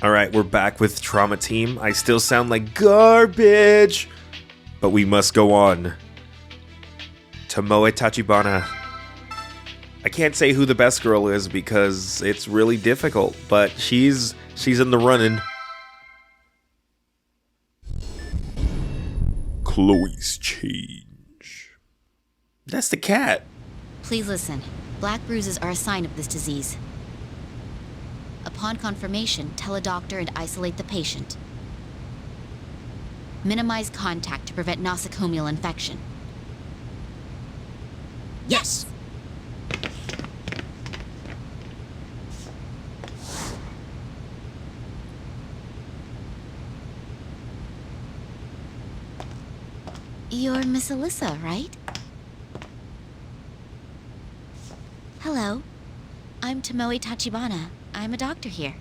Alright, we're back with Trauma Team. I still sound like garbage, but we must go on. Tomoe Tachibana. I can't say who the best girl is because it's really difficult, but she's in the running. Chloe's change. That's the cat. Please listen. Black bruises are a sign of this disease. Upon confirmation, tell a doctor and isolate the patient. Minimize contact to prevent nosocomial infection. Yes! You're Miss Alyssa, right? Hello. I'm Tomoe Tachibana. I'm a doctor here.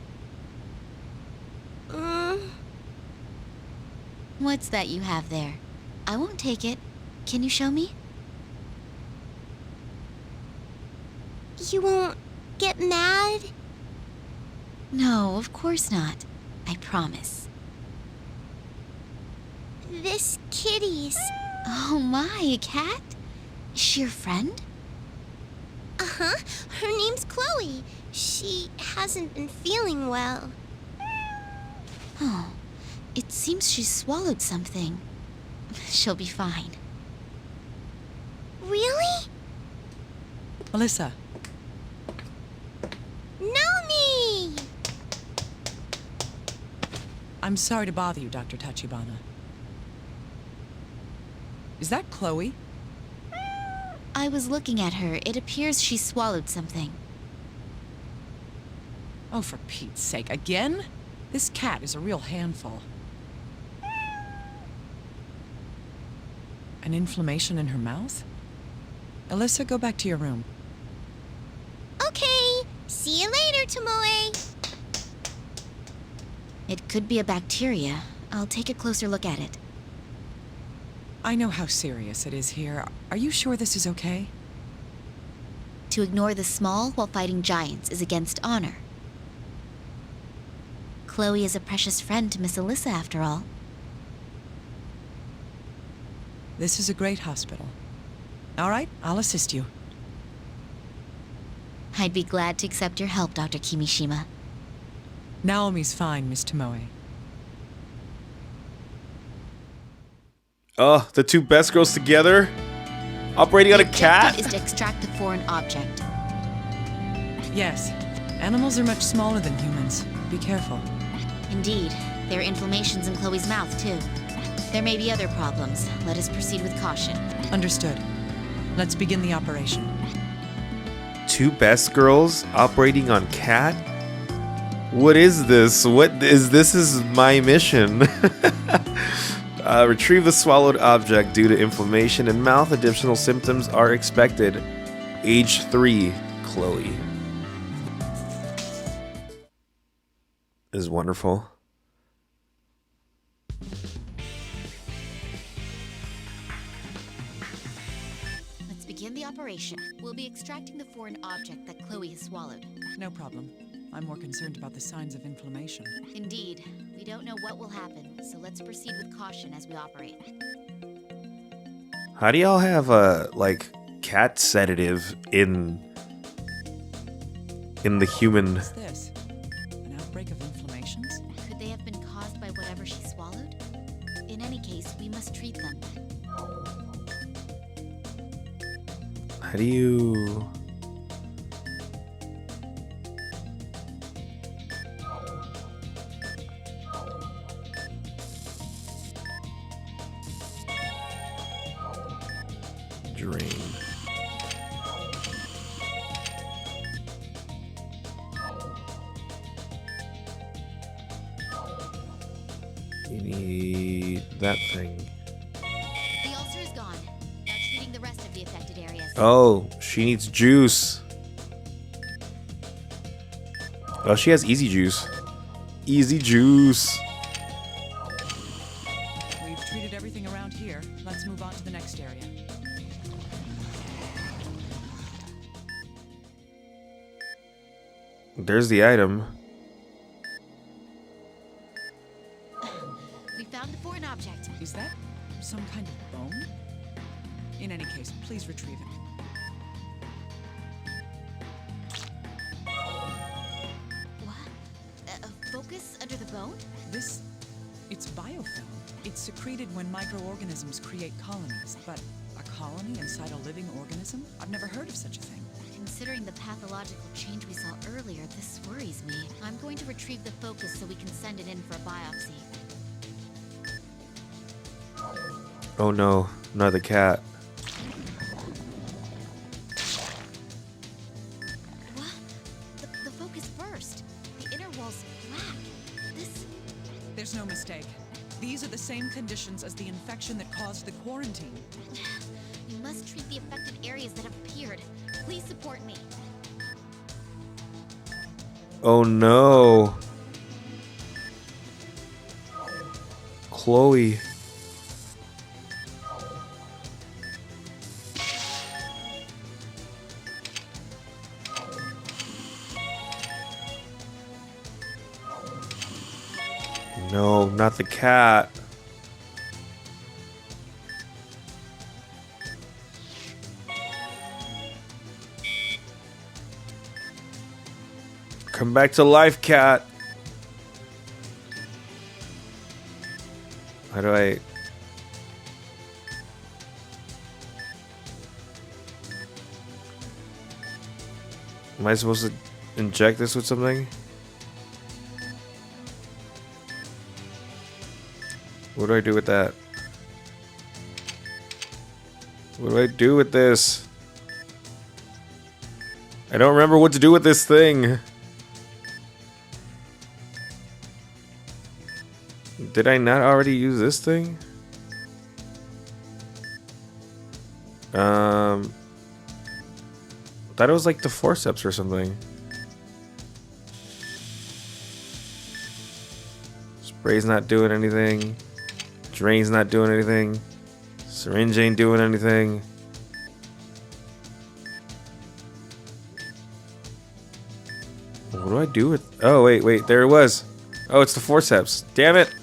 What's that you have there? I won't take it. Can you show me? You won't get mad? No, of course not. I promise. This kitty's... Oh my, a cat? Is she your friend? Uh-huh. Her name's Chloe. She hasn't been feeling well. Oh, it seems she swallowed something. She'll be fine. Really? Alyssa, Nomi! I'm sorry to bother you, Dr. Tachibana. Is that Chloe? I was looking at her. It appears she swallowed something. Oh, for Pete's sake, again? This cat is a real handful. An inflammation in her mouth? Alyssa, go back to your room. Okay. See you later, Tomoe. It could be a bacteria. I'll take a closer look at it. I know how serious it is here. Are you sure this is okay? To ignore the small while fighting giants is against honor. Chloe is a precious friend to Miss Alyssa, after all. This is a great hospital. All right, I'll assist you. I'd be glad to accept your help, Dr. Kimishima. Naomi's fine, Miss Tomoe. Oh, the two best girls together? Operating on a The cat? objective is to extract a foreign object. Yes, animals are much smaller than humans. Be careful. Indeed, there are inflammations in Chloe's mouth, too. There may be other problems. Let us proceed with caution. Understood. Let's begin the operation. Two best girls operating on cat? What is this? This is my mission. Retrieve the swallowed object due to inflammation in mouth. Additional symptoms are expected. Age 3, Chloe. Is wonderful. Let's begin the operation. We'll be extracting the foreign object that Chloe has swallowed. No problem. I'm more concerned about the signs of inflammation. Indeed, we don't know what will happen, so let's proceed with caution as we operate. How do y'all have a cat sedative in the human? What's this? An outbreak of inflammations? Could they have been caused by whatever she swallowed? In any case, we must treat them. How do you... Drain. You need that thing. The ulcer is gone. Now treating the rest of the affected areas. Oh, she needs juice. Oh, she has easy juice. Easy juice. We've treated everything around here. Let's move on to the next area. There's the item. Is that some kind of bone? In any case, please retrieve it. What? A focus under the bone? It's biofilm. It's secreted when microorganisms create colonies, but a colony inside a living organism? I've never heard of such a thing. Considering the pathological change we saw earlier, this worries me. I'm going to retrieve the focus so we can send it in for a biopsy. Oh no, not the cat. What? The focus burst. The inner wall's black. This... There's no mistake. These are the same conditions as the infection that caused the quarantine. We must treat the affected areas that have appeared. Please support me. Oh no. Chloe. No, not the cat. Come back to life, cat. How do I... Am I supposed to inject this with something? What do I do with that? What do I do with this? I don't remember what to do with this thing. Did I not already use this thing? Thought it was like the forceps or something. Spray's not doing anything. Drain's not doing anything. Syringe ain't doing anything. What do I do with... Oh, wait, there it was. Oh, it's the forceps. Damn it.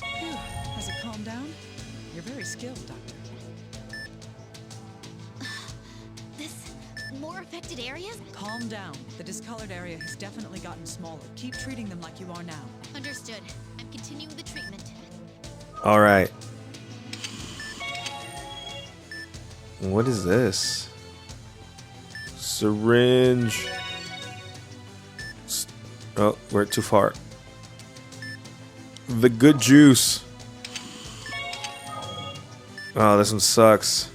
Phew. Has it calmed down? You're very skilled, Doctor. This... more affected areas? Calm down. The discolored area has definitely gotten smaller. Keep treating them like you are now. Understood. I'm continuing the treatment. All right. What is this? Syringe. Oh, we're too far. The good juice. Oh, this one sucks.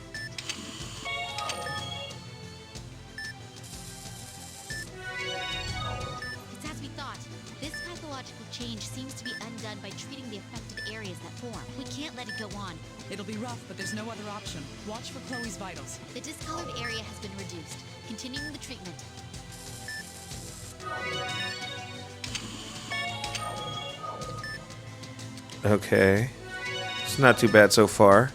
It's as we thought. This pathological change seems to be undone by treating the affected areas that form. We can't let it go on. It'll be rough, but there's no other option. Watch for Chloe's vitals. The discolored area has been reduced. Continuing the treatment. Okay. It's not too bad so far.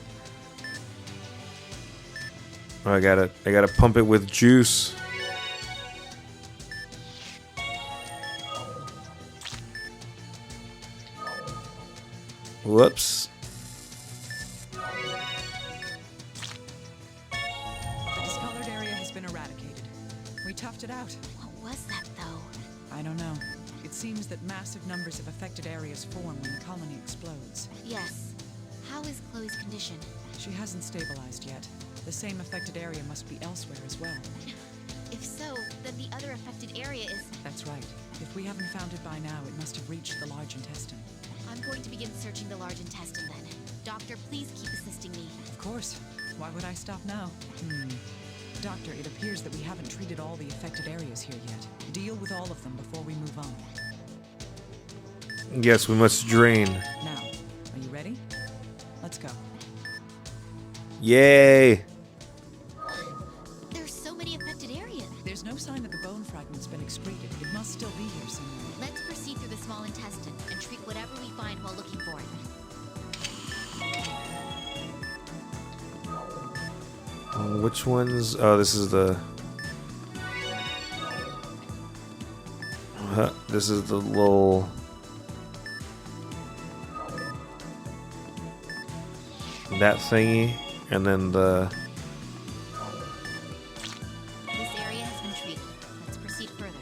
Oh, I gotta pump it with juice. Whoops. The discolored area has been eradicated. We toughed it out. What was that, though? I don't know. It seems that massive numbers of affected areas form when the colony explodes. Yes. How is Chloe's condition? She hasn't stabilized yet. The same affected area must be elsewhere as well. If so, then the other affected area is... That's right. If we haven't found it by now, it must have reached the large intestine. I'm going to begin searching the large intestine then. Doctor, please keep assisting me. Of course. Why would I stop now? Doctor, it appears that we haven't treated all the affected areas here yet. Deal with all of them before we move on. Yes, we must drain. Now, are you ready? Let's go. Yay! There's so many affected areas. There's no sign that the bone fragment's been excreted. It must still be here somewhere. Let's proceed through the small intestine and treat whatever we find while looking for it. Which ones? Oh, this is the... This is the little... that thingy, and then the... This area has been treated. Let's proceed further.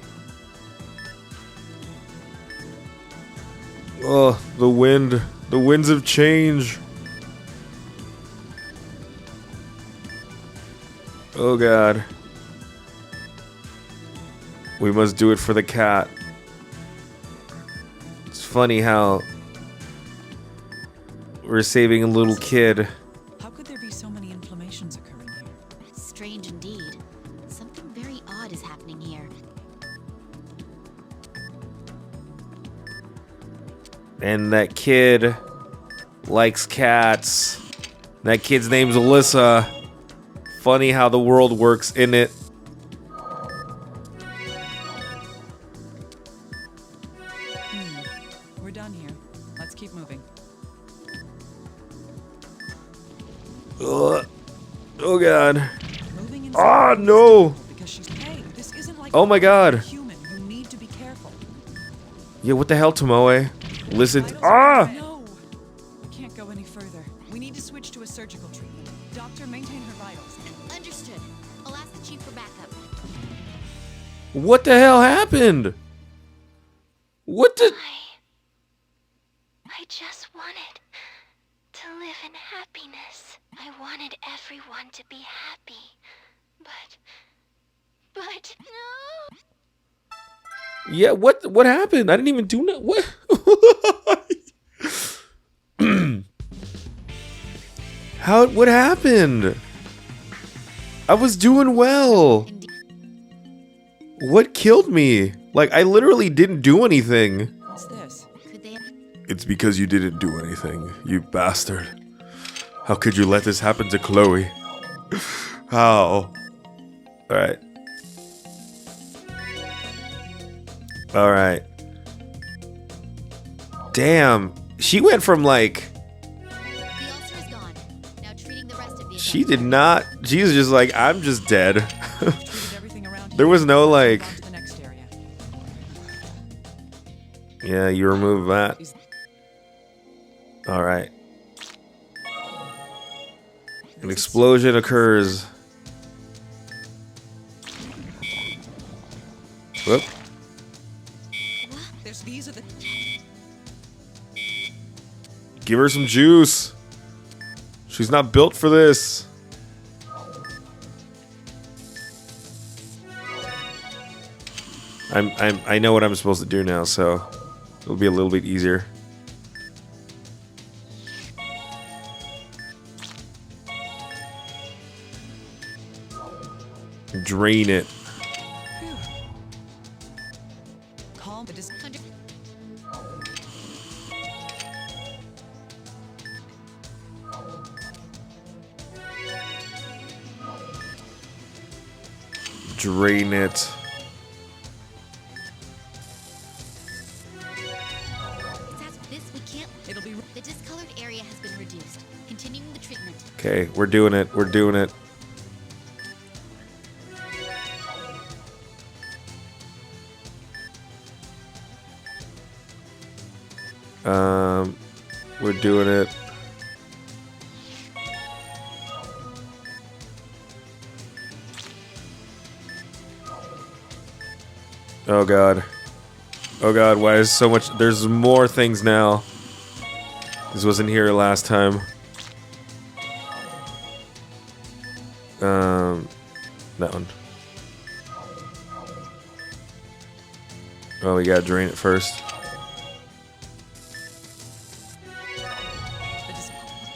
Oh, the wind. The winds of change. Oh god. We must do it for the cat. It's funny how we're saving a little kid. How could there be so many inflammations occurring here? Strange indeed. Something very odd is happening here. And that kid likes cats. That kid's name's Alyssa. Funny how the world works in it. We're done here. Let's keep moving. Ugh. Oh god. Moving in Ah, circles no. because she's hey, this isn't like Oh my God. human. You need to be careful. Yeah, what the hell, Tomoe? Listen. Vitals Ah! No. We can't go any further. We need to switch to a surgical treatment. Doctor, maintain her vitals. Understood. I'll ask the chief for backup. What the hell happened? What the... I just wanted to live in happiness. I wanted everyone to be happy. But no. Yeah, what happened? I didn't even do no... What? What happened? I was doing well. Indeed. What killed me? Like, I literally didn't do anything. What's this? Could they... It's because you didn't do anything, you bastard. How could you let this happen to Chloe? How? Alright. Alright. Damn. She went from like... The ulcer is gone. Now treating the rest of the... She did not... She was just like, I'm just dead. Treated everything around There here. was no like... On to the next area. Yeah, you remove that. Is- Alright. An explosion occurs. Whoop. These are the Give her some juice. She's not built for this. I know what I'm supposed to do now, so it'll be a little bit easier. Drain it. calm. It is Drain it. It's as this we can't... It'll be. The discolored area has been reduced. Continuing the treatment. Okay, we're doing it. We're doing it. We're doing it. Oh god. Oh god, why is so much... There's more things now. This wasn't here last time. That one. Oh, we gotta drain it first.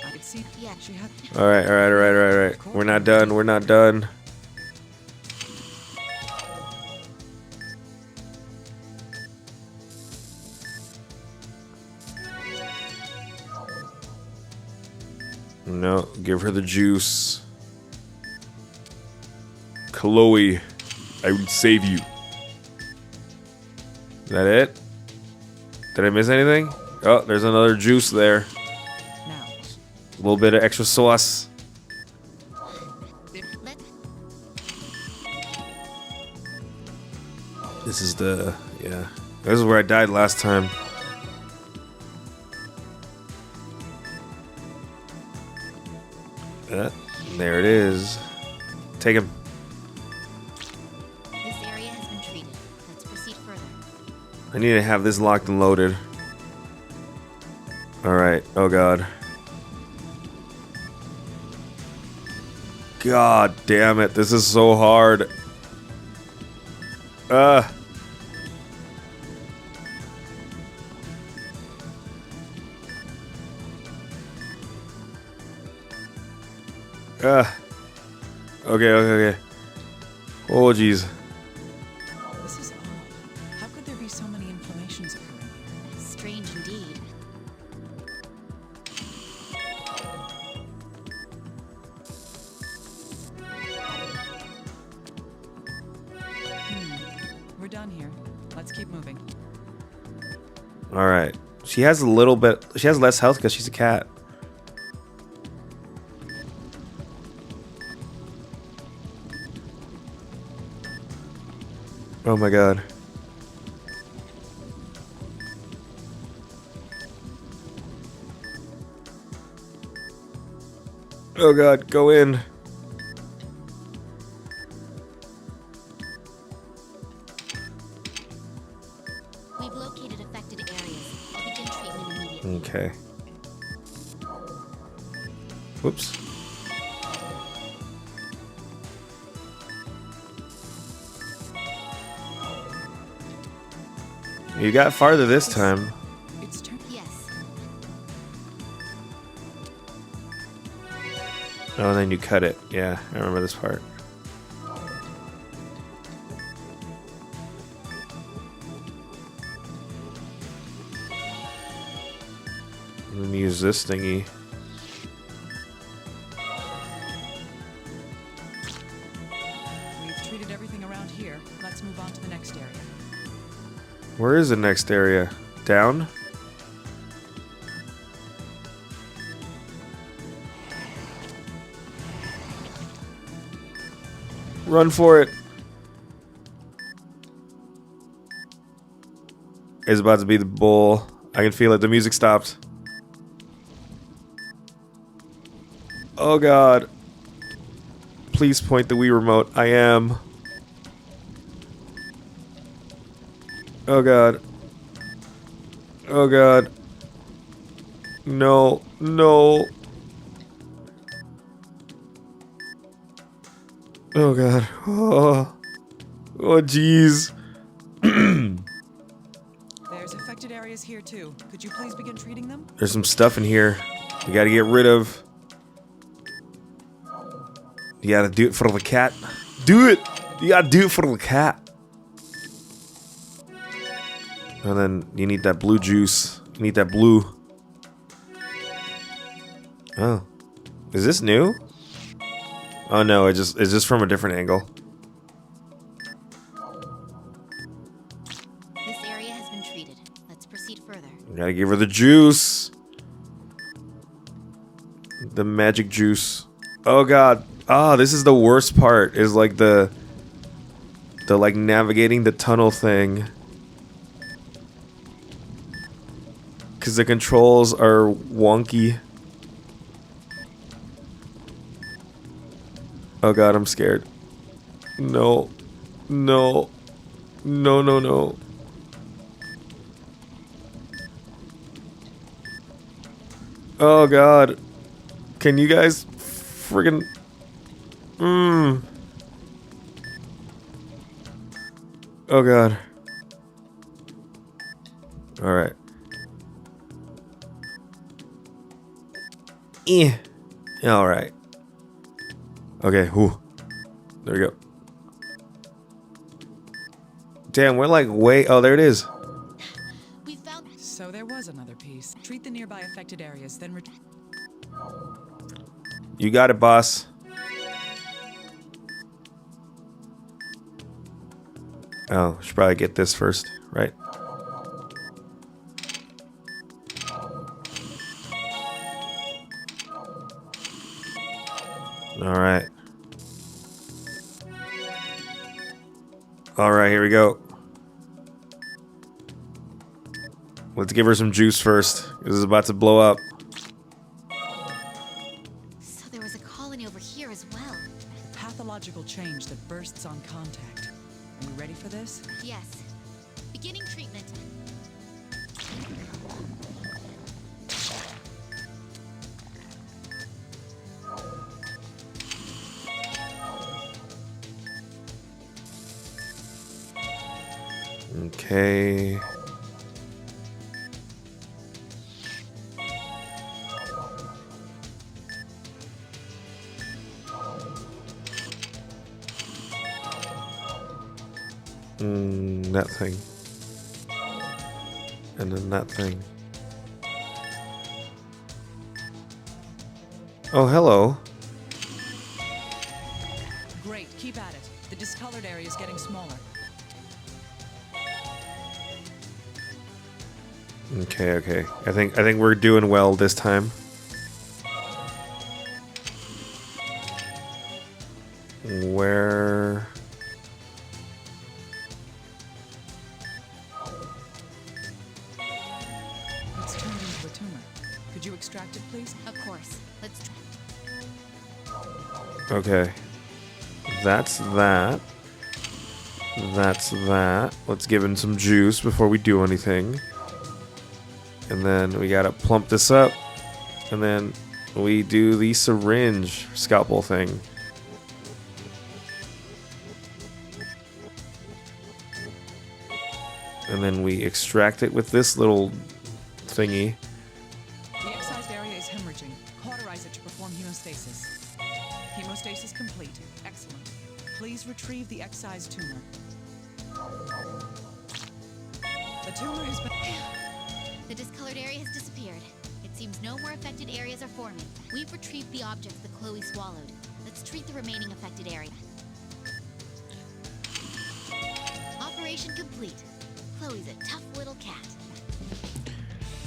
I could see. Yeah. She had. Alright. We're not done. We're not done. No, give her the juice. Chloe, I would save you. Is that it? Did I miss anything? Oh, there's another juice there. Now. A little bit of extra sauce. Let... This is the... yeah. This is where I died last time. There it is. Take him. This area has been treated. Let's proceed further. I need to have this locked and loaded. Alright. Oh god. God damn it. This is so hard. Okay. Oh jeez. This is odd. How could there be so many inflammations occurring here? Strange indeed. We're done here. Let's keep moving. Alright. She has a little bit. She has less health because she's a cat. Oh my god. Oh god, go in. We've located affected areas. I'll begin treatment immediately. Okay. Whoops. You got farther this time. It's turned. Yes. Oh, and then you cut it. Yeah, I remember this part. Let me use this thingy. We've treated everything around here. Let's move on to the next area. Where is the next area? Down? Run for it. It's about to be the bull. I can feel it. The music stopped. Oh god. Please point the Wii remote. I am. Oh god. Oh god. No. No. Oh god. Oh. Oh jeez. There's affected areas here too. Could you please begin treating them? There's some stuff in here you gotta get rid of. You gotta do it for the cat. Do it! You gotta do it for the cat. And then you need that blue juice. You need that blue. Oh. Is this new? Oh no, it's just from a different angle. This area has been treated. Let's proceed further. You gotta give her the juice. The magic juice. Oh god. Ah, this is the worst part. Is like the like navigating the tunnel thing. Cause the controls are wonky. Oh god, I'm scared. No. No. No, no, no. Oh god. Can you guys friggin' Oh god. Alright. Alright. Okay, whew. There we go. Damn, we're like way... Oh, there it is. We found... So there was another piece. Treat the nearby affected areas, then You got it, boss. Oh, should probably get this first, right? Alright. Alright, here we go. Let's give her some juice first. This is about to blow up. So there was a colony over here as Okay. That thing. And then that thing. Oh, hello. Great, keep at it. The discolored area is getting smaller. Okay. I think we're doing well this time. Where? It's turned into a tumor. Could you extract it, please? Of course. Let's try. Okay. That's that. That's that. Let's give it some juice before we do anything. And then we gotta plump this up. And then we do the syringe scalpel thing. And then we extract it with this little thingy. The excised area is hemorrhaging. Cauterize it to perform hemostasis. Hemostasis complete. Excellent. Please retrieve the excised tumor. The tumor has been... The discolored area has disappeared. It seems no more affected areas are forming. We've retrieved the objects that Chloe swallowed. Let's treat the remaining affected area. Operation complete. Chloe's a tough little cat.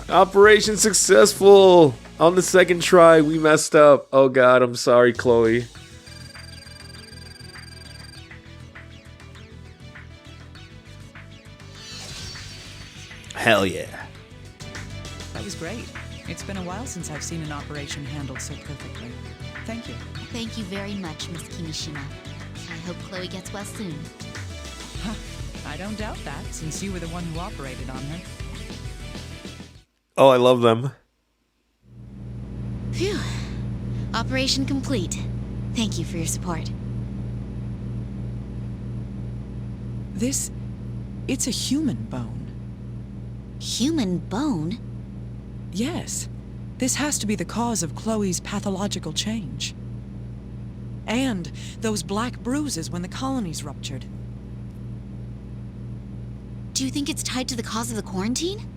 Operation successful! On the second try, we messed up. Oh god, I'm sorry, Chloe. Hell yeah. That was great. It's been a while since I've seen an operation handled so perfectly. Thank you. Thank you very much, Miss Kimishima. I hope Chloe gets well soon. I don't doubt that, since you were the one who operated on her. Oh, I love them. Phew. Operation complete. Thank you for your support. It's a human bone. Human bone? Yes. This has to be the cause of Chloe's pathological change. And those black bruises when the colonies ruptured. Do you think it's tied to the cause of the quarantine?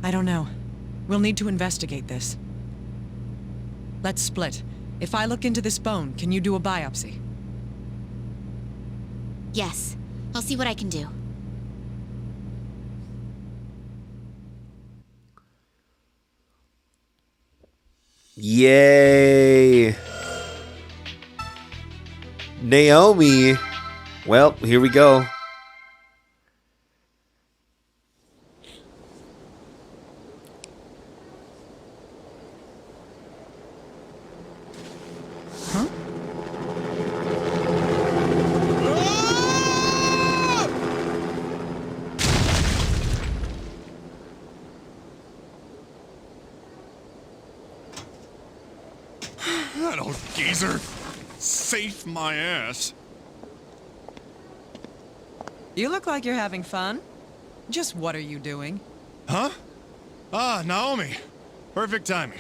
I don't know. We'll need to investigate this. Let's split. If I look into this bone, can you do a biopsy? Yes. I'll see what I can do. Yay! Naomi! Well, here we go. Huh? That old geezer. Safe my ass. You look like you're having fun. Just what are you doing? Huh? Ah, Naomi. Perfect timing.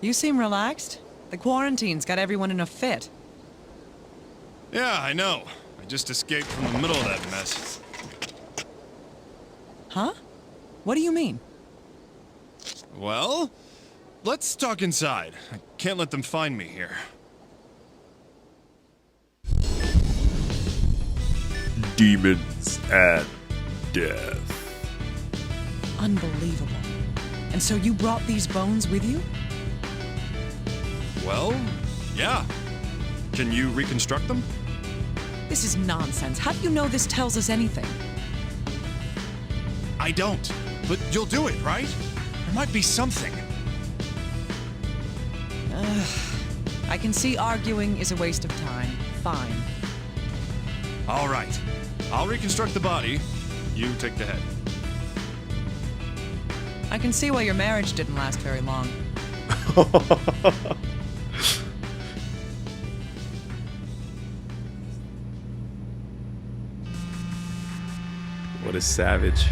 You seem relaxed. The quarantine's got everyone in a fit. Yeah, I know. I just escaped from the middle of that mess. Huh? What do you mean? Well, let's talk inside. I can't let them find me here. Demons and death. Unbelievable. And so you brought these bones with you? Well, yeah. Can you reconstruct them? This is nonsense. How do you know this tells us anything? I don't. But you'll do it, right? There might be something. I can see arguing is a waste of time. Fine. All right. I'll reconstruct the body. You take the head. I can see why your marriage didn't last very long. What a savage.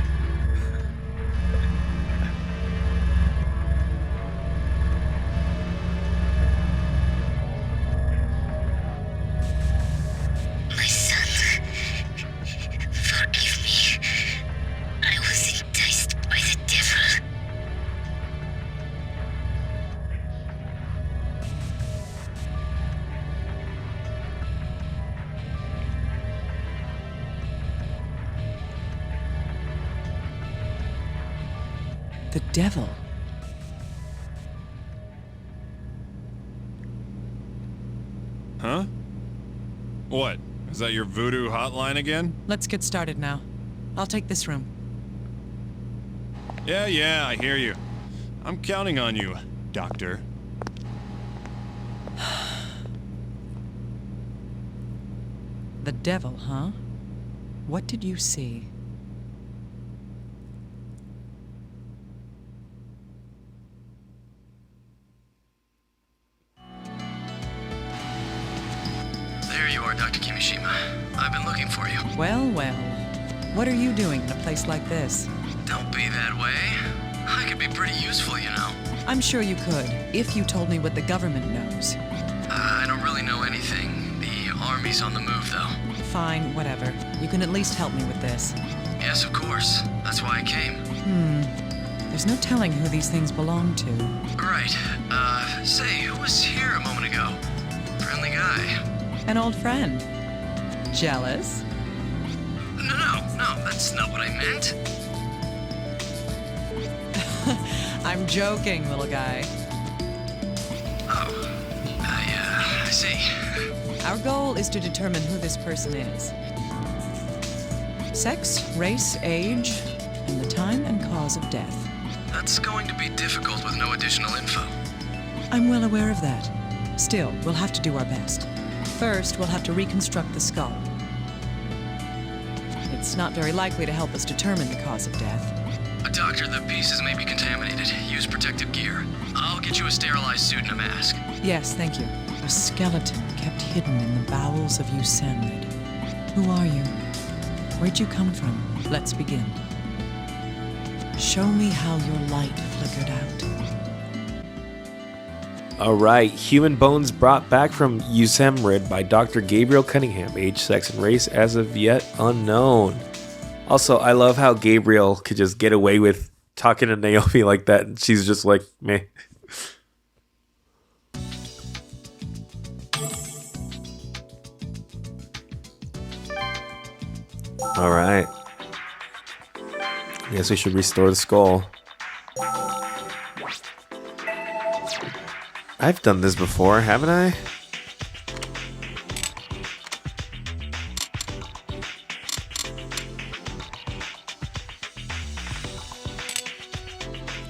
My son, forgive me. I was enticed by the devil. The devil. Huh? What? Is that your voodoo hotline again? Let's get started now. I'll take this room. Yeah, I hear you. I'm counting on you, Doctor. The devil, huh? What did you see? There you are, Dr. Kimishima. I've been looking for you. Well, well. What are you doing in a place like this? Don't be that way. I could be pretty useful, you know. I'm sure you could, if you told me what the government knows. I don't really know anything. The army's on the move, though. Fine, whatever. You can at least help me with this. Yes, of course. That's why I came. There's no telling who these things belong to. Right. Say, who was here a moment ago? Friendly guy. An old friend. Jealous? No, that's not what I meant. I'm joking, little guy. Oh, I see. Our goal is to determine who this person is. Sex, race, age, and the time and cause of death. That's going to be difficult with no additional info. I'm well aware of that. Still, we'll have to do our best. First, we'll have to reconstruct the skull. It's not very likely to help us determine the cause of death. Doctor, the pieces may be contaminated. Use protective gear. I'll get you a sterilized suit and a mask. Yes, thank you. A skeleton kept hidden in the bowels of Yusenrid. Who are you? Where'd you come from? Let's begin. Show me how your light flickered out. Alright, human bones brought back from Yusemrid by Dr. Gabriel Cunningham, age, sex, and race as of yet unknown. Also, I love how Gabriel could just get away with talking to Naomi like that, and she's just like, meh. Alright. I guess we should restore the skull. I've done this before, haven't I?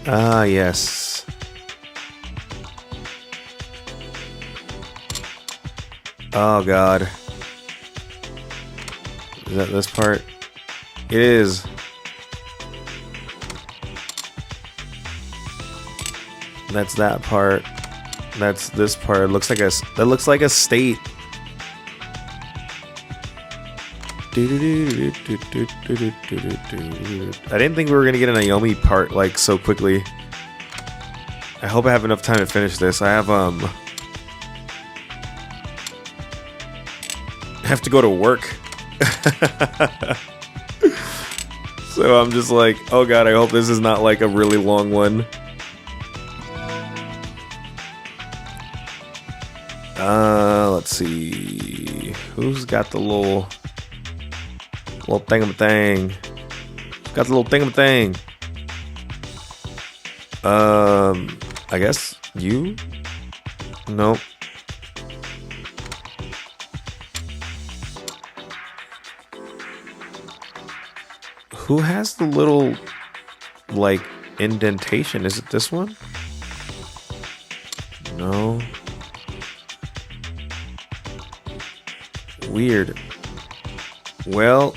Ah, yes. Oh, God. Is that this part? It is. That's that part. That's this part. It looks like that looks like a state. I didn't think we were gonna get a Naomi part like so quickly. I hope I have enough time to finish this. I have to go to work. So I'm just like, oh God, I hope this is not like a really long one. Let's see. Who's got the little thingamathing? Got the little thingamathing. I guess you? Nope. Who has the little, like, indentation? Is it this one? No. Weird. Well,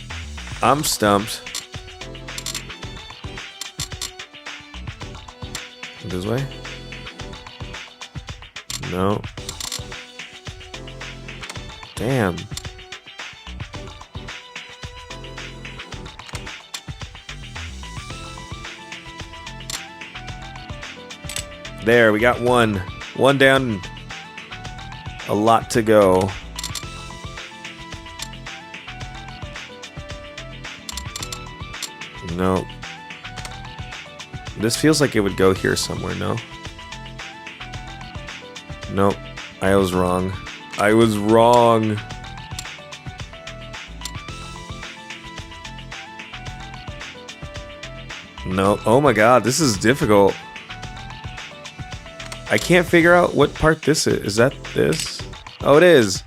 I'm stumped. This way? No. Damn. There, we got one. One down. A lot to go. No. This feels like it would go here somewhere, no? Nope. I was wrong. I was wrong. No. Oh my god, this is difficult. I can't figure out what part this is. Is that this? Oh, it is.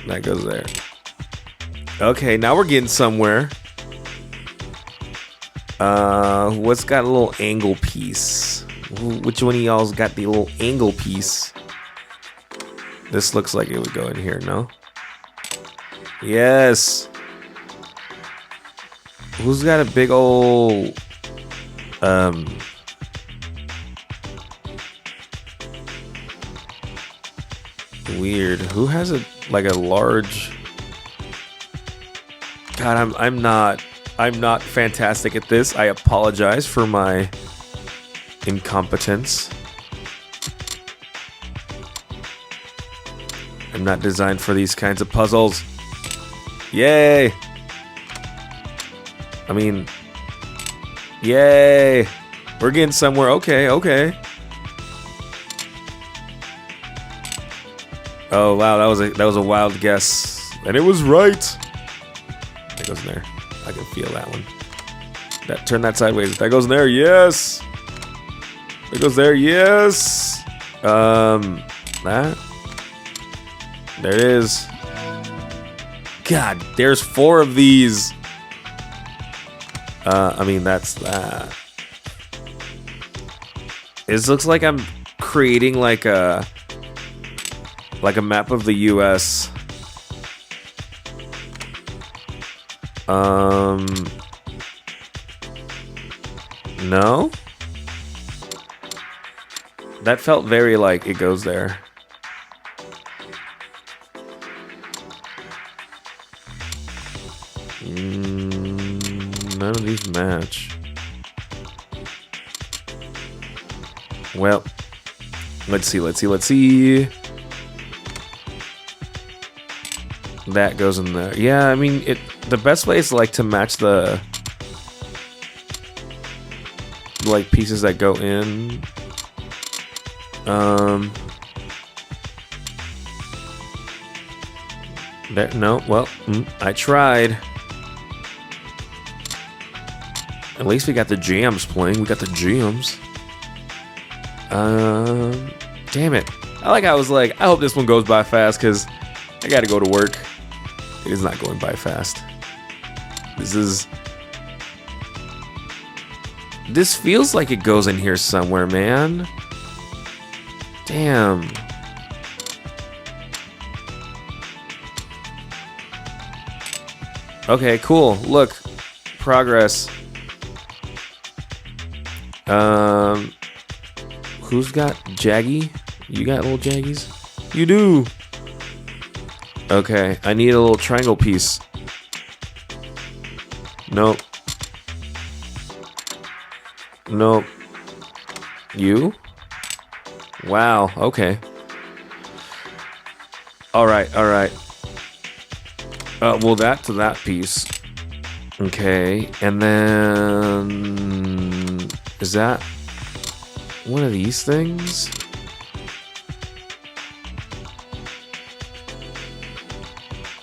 That goes there. Okay, now we're getting somewhere. What's got a little angle piece? Which one of y'all's got the little angle piece? This looks like it would go in here, no? Yes. Who's got a big old weird. Who has a like a large God, I'm not fantastic at this. I apologize for my incompetence. I'm not designed for these kinds of puzzles. Yay! I mean, yay! We're getting somewhere. Okay, okay. Oh wow, that was a wild guess, and it was right. That goes in there. I can feel that one. Turn that sideways. That goes in there. Yes. That goes there. Yes. That. There it is. God, there's 4 of these. I mean, that's that. This looks like I'm creating like a map of the US. No? That felt very like it goes there. None of these match. Well, let's see. That goes in there. Yeah, I mean, the best way is like to match the like pieces that go in. There, no, well, I tried. At least we got the jams playing. We got the jams. Damn it. I was like, I hope this one goes by fast because I gotta go to work. It is not going by fast. This feels like it goes in here somewhere, man. Damn. Okay, cool. Look. Progress. Who's got Jaggy? You got little Jaggies? You do. Okay, I need a little triangle piece. Nope. Nope. You? Wow, okay. Alright. Well, that to that piece. Okay, and then... Is that one of these things?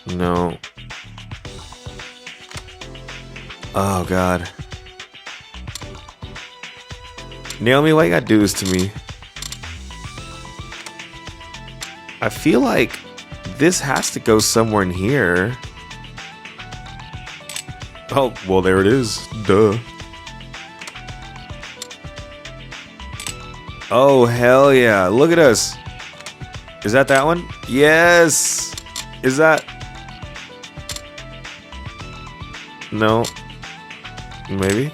No. Oh, God. Naomi, why you gotta do this to me? I feel like this has to go somewhere in here. Oh, well, there it is. Duh. Oh, hell yeah. Look at us. Is that one? Yes. Is that... No. Maybe?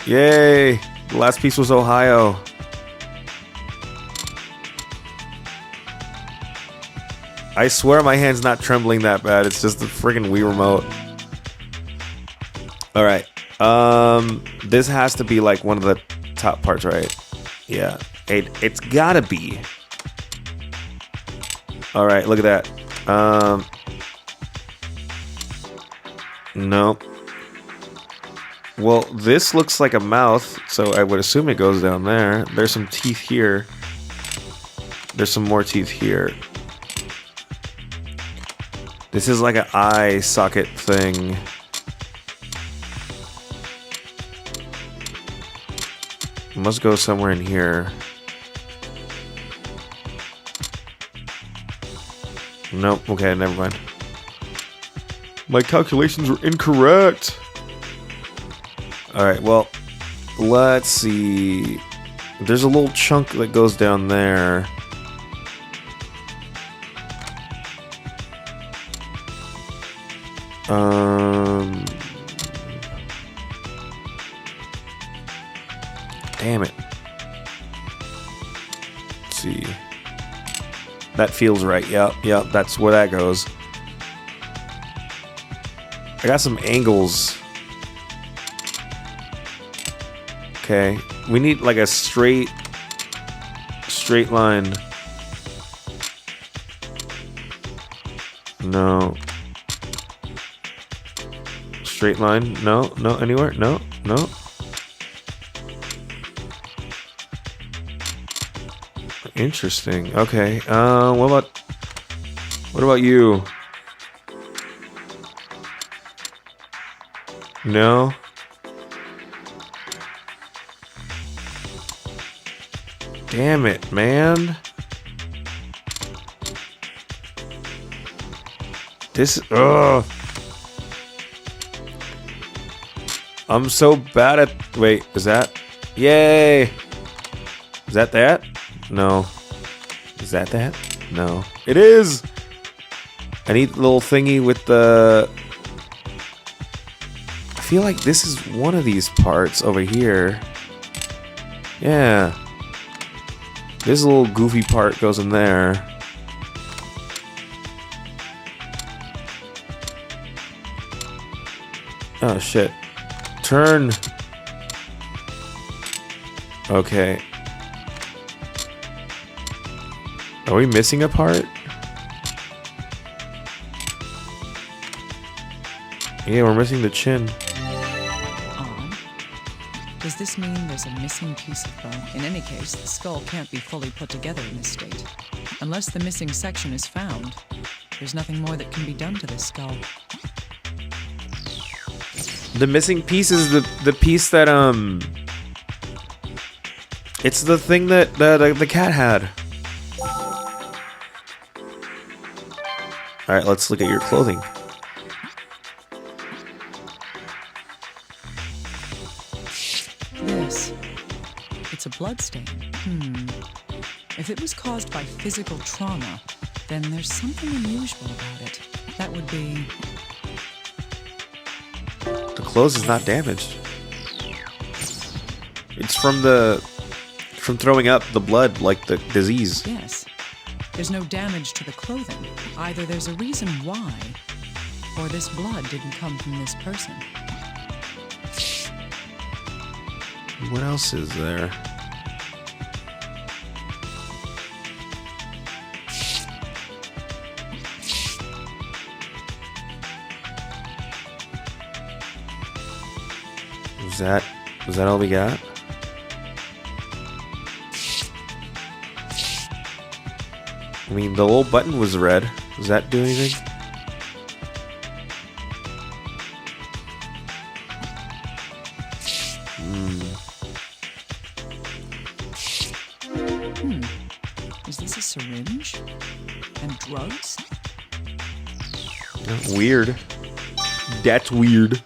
Yay. The last piece was Ohio. I swear my hand's not trembling that bad. It's just the friggin' Wii remote. Alright. This has to be like one of the top parts, right? Yeah, it's gotta be. All right, look at that. No. Well, this looks like a mouth, so I would assume it goes down there. There's some teeth here. There's some more teeth here. This is like an eye socket thing. It must go somewhere in here. Nope, okay, never mind. My calculations were incorrect. Alright, well, let's see. There's a little chunk that goes down there. Damn it. Let's see. That feels right. Yep, that's where that goes. I got some angles. Okay. We need like a straight line. No. Straight line? No, anywhere? No. Interesting. Okay. What about you? No. Damn it, man. This. Ugh. I'm so bad at. Wait, is that? Yay! Is that? No. Is that? No. It is! I need the little thingy with the... I feel like this is one of these parts over here. Yeah. This little goofy part goes in there. Oh, shit. Turn. Okay. Are we missing a part? Yeah, we're missing the chin. Odd. Does this mean there's a missing piece of bone? In any case, the skull can't be fully put together in this state. Unless the missing section is found, there's nothing more that can be done to this skull. The missing piece is the piece that it's the thing that the cat had. All right, let's look at your clothing. This. It's a bloodstain. If it was caused by physical trauma, then there's something unusual about it. That would be... The clothes is not damaged. It's from throwing up the blood, like the disease. Yes. There's no damage to the clothing. Either there's a reason why, or this blood didn't come from this person. What else is there? Was that all we got? I mean, the little button was red. Does that do anything? Is this a syringe? And drugs? Weird. That's weird.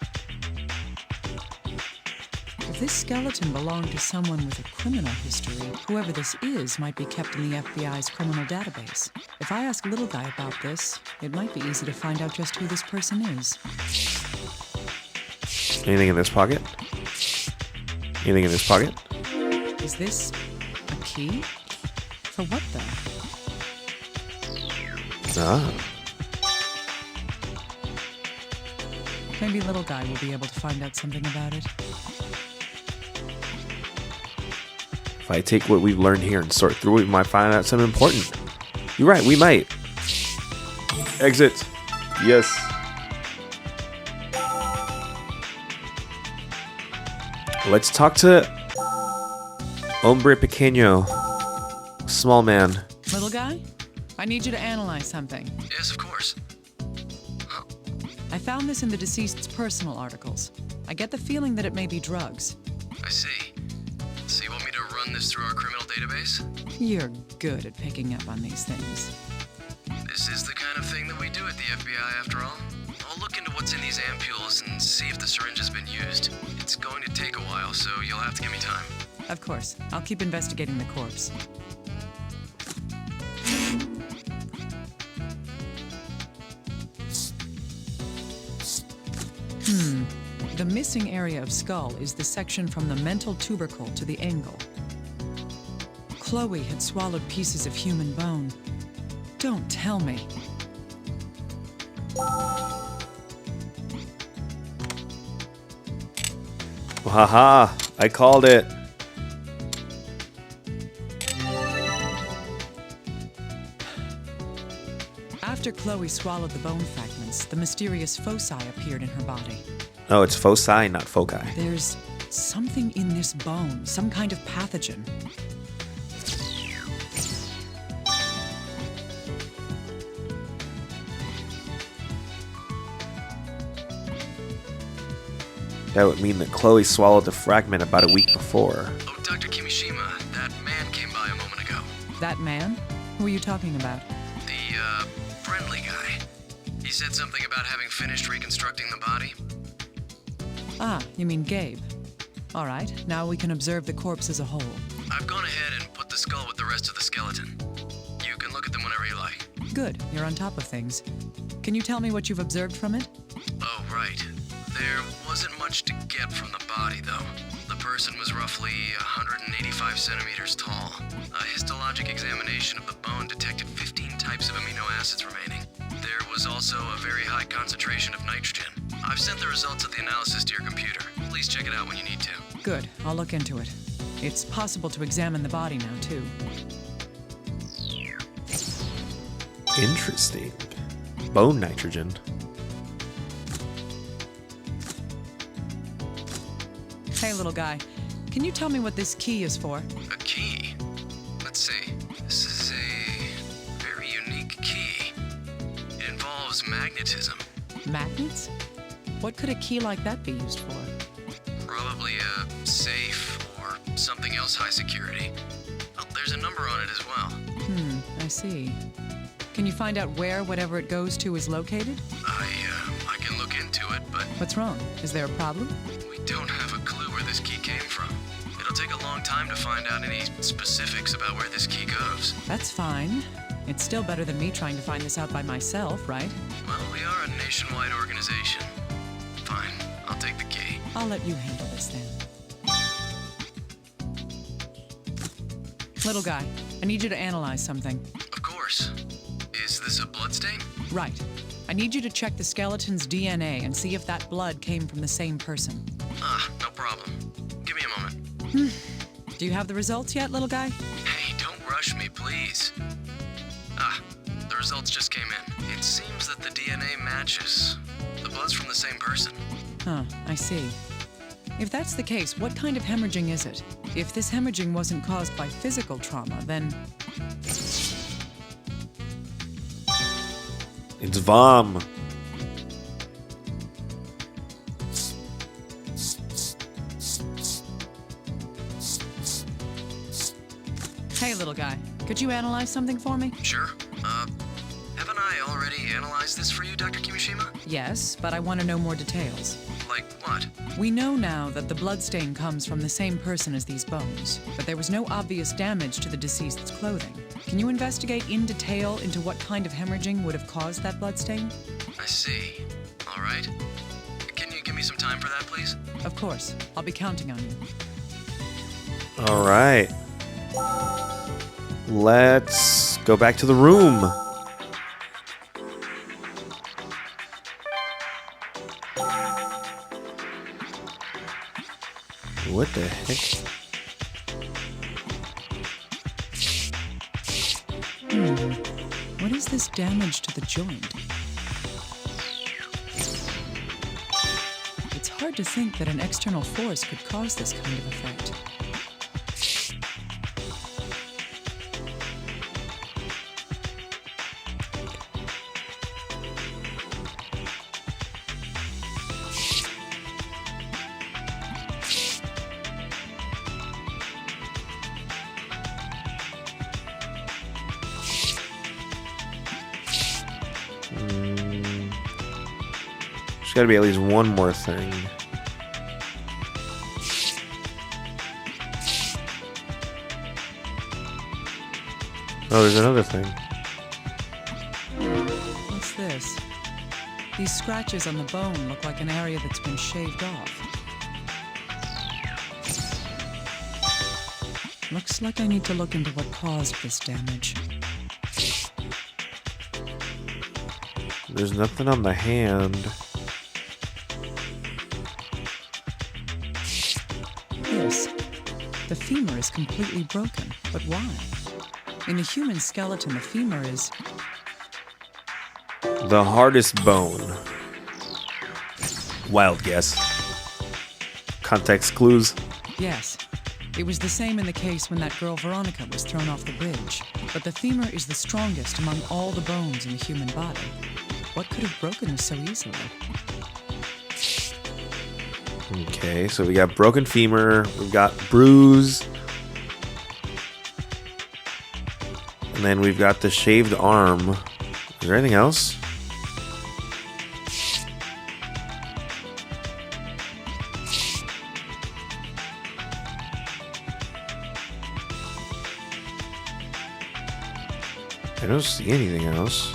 If this skeleton belonged to someone with a criminal history, whoever this is might be kept in the FBI's criminal database. If I ask Little Guy about this, it might be easy to find out just who this person is. Anything in this pocket? Anything in this pocket? Is this a key? For what, though? Ah. Maybe little guy will be able to find out something about it. If I take what we've learned here and sort through it, we might find out something important. You're right, we might. Exit. Yes. Let's talk to Hombre Pequeño. Small man. Little guy? I need you to analyze something. Yes, of course. I found this in the deceased's personal articles. I get the feeling that it may be drugs. I see. So you want me to run this through our criminal database? You're good at picking up on these things. This is the kind of thing that we do at the FBI, after all. I'll look into what's in these ampules and see if the syringe has been used. It's going to take a while, so you'll have to give me time. Of course. I'll keep investigating the corpse. The missing area of skull is the section from the mental tubercle to the angle. Chloe had swallowed pieces of human bone. Don't tell me. Haha, I called it. After Chloe swallowed the bone fragments, the mysterious foci appeared in her body. Oh, it's foci, not foci. There's something in this bone, some kind of pathogen. That would mean that Chloe swallowed the fragment about a week before. Oh, Dr. Kimishima, that man came by a moment ago. That man? Who are you talking about? The, friendly guy. He said something about having finished reconstructing the body. Ah, you mean Gabe. All right, now we can observe the corpse as a whole. I've gone ahead and put the skull with the rest of the skeleton. You can look at them whenever you like. Good, you're on top of things. Can you tell me what you've observed from it? Oh, right. There wasn't much to get from the body, though. The person was roughly 185 centimeters tall. A histologic examination of the bone detected 15 types of amino acids remaining. There was also a very high concentration of nitrogen. I've sent the results of the analysis to your computer. Please check it out when you need to. Good, I'll look into it. It's possible to examine the body now, too. Interesting. Bone nitrogen. Hey, little guy, can you tell me what this key is for? A key? Let's see. This is a very unique key. It involves magnetism. Magnets? What could a key like that be used for? Probably a safe or something else high security. Oh, there's a number on it as well. I see. Can you find out where whatever it goes to is located? I can look into it, but What's wrong? Is there a problem? we don't have a clue where this key came from. It'll take a long time to find out any specifics about where this key goes. That's fine. It's still better than me trying to find this out by myself, right? Well, we are a nationwide organization. Fine, I'll take the key. I'll let you handle this then. Little guy, I need you to analyze something. Of course. Is this a bloodstain? Right. I need you to check the skeleton's DNA and see if that blood came from the same person. Ah, no problem. Give me a moment. Do you have the results yet, little guy? Hey, don't rush me, please. Ah, the results just came in. It seems that the DNA matches. The blood's from the same person. Huh, I see. If that's the case, what kind of hemorrhaging is it? If this hemorrhaging wasn't caused by physical trauma, then... It's vom. Hey, little guy, could you analyze something for me? Sure. Haven't I already analyzed this for you, Dr. Kimishima? Yes, but I want to know more details. Like what? We know now that the bloodstain comes from the same person as these bones, but there was no obvious damage to the deceased's clothing. Can you investigate in detail into what kind of hemorrhaging would have caused that bloodstain? I see. All right. Can you give me some time for that, please? Of course. I'll be counting on you. All right. Let's go back to the room. What the heck? What is this damage to the joint? It's hard to think that an external force could cause this kind of effect. There's gotta be at least one more thing. Oh, there's another thing. What's this? These scratches on the bone look like an area that's been shaved off. Looks like I need to look into what caused this damage. There's nothing on the hand. This. The femur is completely broken. But why? In the human skeleton, the femur is... The hardest bone. Wild guess. Context clues. Yes. It was the same in the case when that girl Veronica was thrown off the bridge. But the femur is the strongest among all the bones in the human body. What could have broken this so easily? Okay, so we got broken femur, we've got bruise, and then we've got the shaved arm. Is there anything else? I don't see anything else.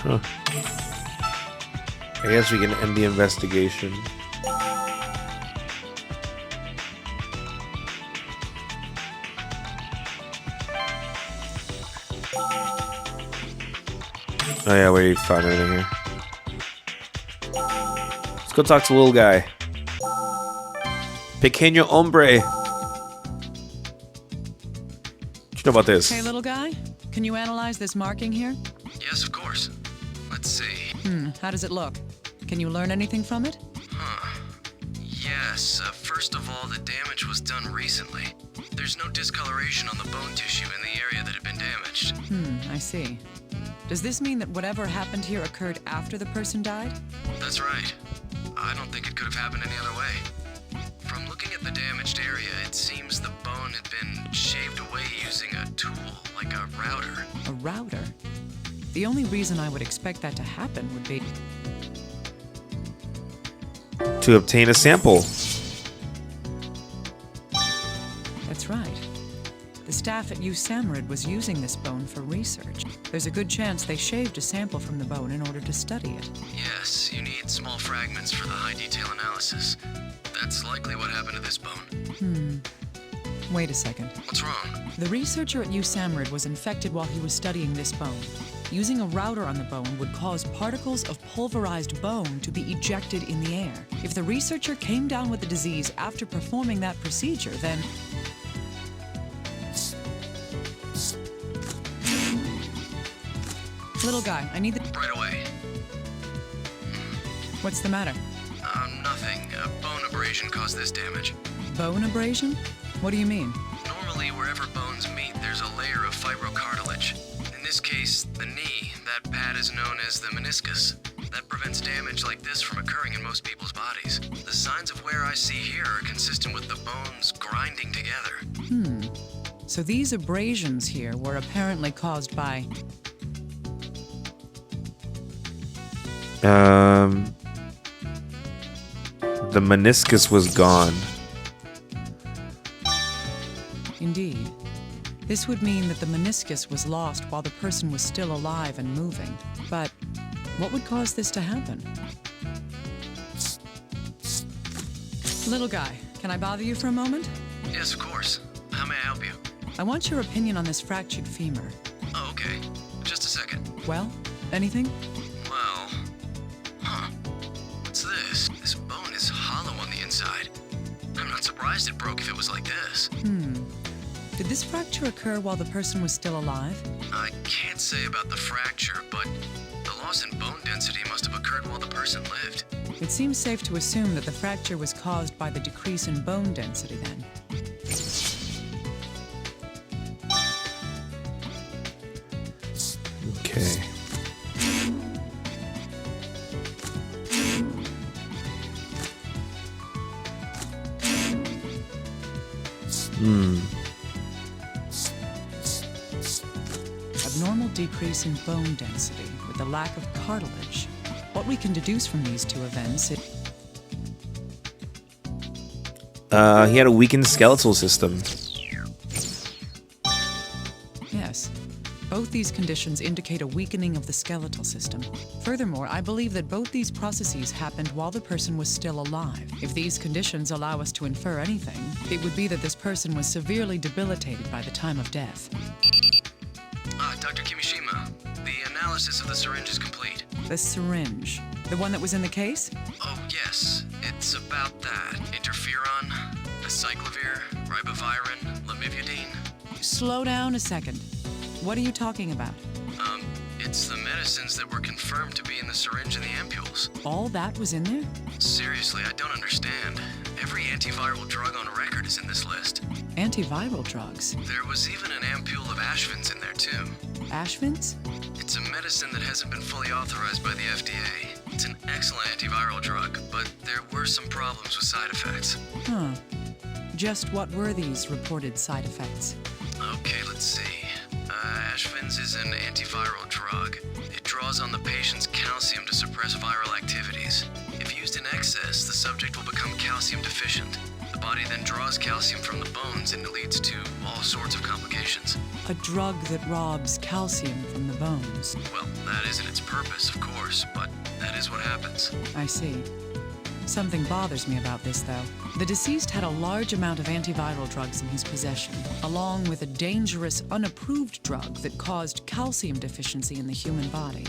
Huh. I guess we can end the investigation. Oh yeah, we found anything here. Let's go talk to the little guy. Pequeño hombre. What you know about this? Hey, little guy, can you analyze this marking here? Yes, of course. Let's see. How does it look? Can you learn anything from it? Yes, first of all, the damage was done recently. There's no discoloration on the bone tissue in the area that had been damaged. I see. Does this mean that whatever happened here occurred after the person died? That's right. I don't think it could have happened any other way. From looking at the damaged area, it seems the bone had been shaved away using a tool, like a router. A router? The only reason I would expect that to happen would be... To obtain a sample. That's right. The staff at USAMRIID was using this bone for research. There's a good chance they shaved a sample from the bone in order to study it. Yes, you need small fragments for the high-detail analysis. That's likely what happened to this bone. Wait a second. What's wrong? The researcher at USAMRIID was infected while he was studying this bone. Using a router on the bone would cause particles of pulverized bone to be ejected in the air. If the researcher came down with the disease after performing that procedure, then... Little guy, I need the... Right away. What's the matter? Nothing. A bone abrasion caused this damage. Bone abrasion? What do you mean? Normally, wherever bones meet, there's a layer of fibrocartilage. In this case, the knee, that pad is known as the meniscus. That prevents damage like this from occurring in most people's bodies. The signs of wear I see here are consistent with the bones grinding together. So these abrasions here were apparently caused by... The meniscus was gone. Indeed. This would mean that the meniscus was lost while the person was still alive and moving. But what would cause this to happen? Little guy, can I bother you for a moment? Yes, of course. How may I help you? I want your opinion on this fractured femur. Oh, okay. Just a second. Well, anything? Well... Huh. What's this? This bone is hollow on the inside. I'm not surprised it broke if it was like this. Did this fracture occur while the person was still alive? I can't say about the fracture, but the loss in bone density must have occurred while the person lived. It seems safe to assume that the fracture was caused by the decrease in bone density then. Okay. Abnormal decrease in bone density with the lack of cartilage. What we can deduce from these two events is... He had a weakened skeletal system. Yes. Both these conditions indicate a weakening of the skeletal system. Furthermore, I believe that both these processes happened while the person was still alive. If these conditions allow us to infer anything, it would be that this person was severely debilitated by the time of death. Dr. Kimishima, the analysis of the syringe is complete. The syringe. The one that was in the case? Oh, yes. It's about that. Interferon, acyclovir, ribavirin, lamivudine. Slow down a second. What are you talking about? It's the medicines that were confirmed to be in the syringe and the ampules. All that was in there? Seriously, I don't understand. Every antiviral drug on record is in this list. Antiviral drugs. There was even an ampule of Ashvins in there, too. Ashvins? It's a medicine that hasn't been fully authorized by the FDA. It's an excellent antiviral drug, but there were some problems with side effects. Huh. Just what were these reported side effects? Okay, let's see. Ashvins is an antiviral drug. It draws on the patient's calcium to suppress viral activities. If used in excess, the subject will become calcium deficient. The body then draws calcium from the bones and it leads to all sorts of complications. A drug that robs calcium from the bones. Well, that isn't its purpose, of course, but that is what happens. I see. Something bothers me about this, though. The deceased had a large amount of antiviral drugs in his possession, along with a dangerous, unapproved drug that caused calcium deficiency in the human body.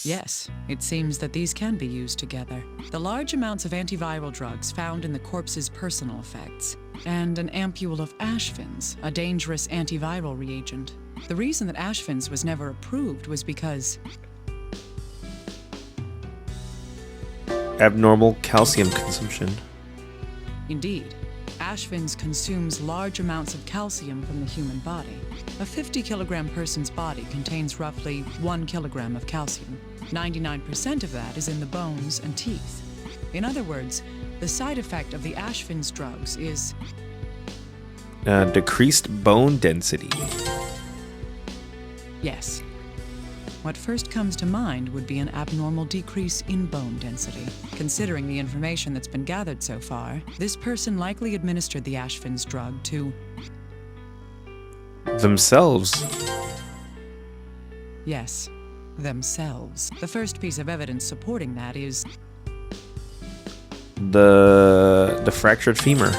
Yes, it seems that these can be used together. The large amounts of antiviral drugs found in the corpse's personal effects, and an ampule of Ashvins, a dangerous antiviral reagent. The reason that Ashvins was never approved was because Abnormal calcium consumption. indeed, Ashvins consumes large amounts of calcium from the human body. A 50-kilogram person's body contains roughly 1 kilogram of calcium. 99% of that is in the bones and teeth. In other words, the side effect of the Ashvins drugs is Decreased bone density. yes. What first comes to mind would be an abnormal decrease in bone density. Considering the information that's been gathered so far, this person likely administered the Ashvins drug to... Themselves. yes, themselves. The first piece of evidence supporting that is The fractured femur.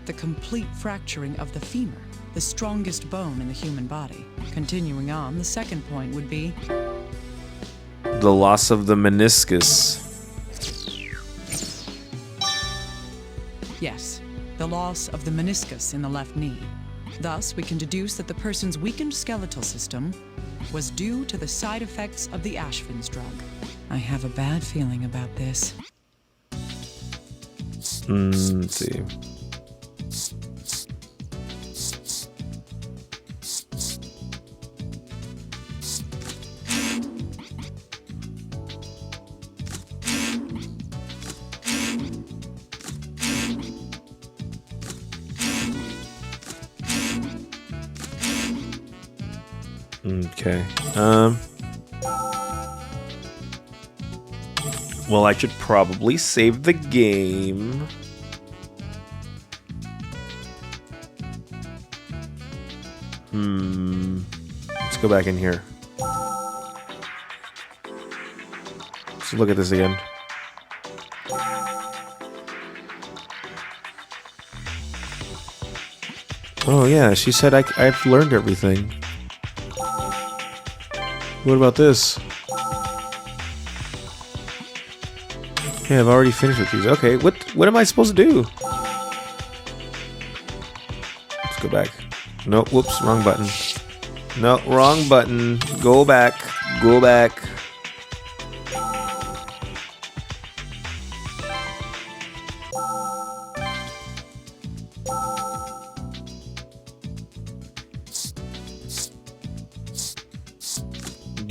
the complete fracturing of the femur, the strongest bone in the human body. Continuing on, the second point would be The loss of the meniscus. yes, the loss of the meniscus in the left knee. Thus, we can deduce that the person's weakened skeletal system was due to the side effects of the Ashvins drug. I have a bad feeling about this. Let's see. Okay. Well, I should probably save the game. Let's go back in here. Let's look at this again. Oh yeah, she said I've learned everything. What about this? Yeah, I've already finished with these. Okay, what am I supposed to do? Let's go back. No, whoops, wrong button. No, wrong button. Go back. Go back.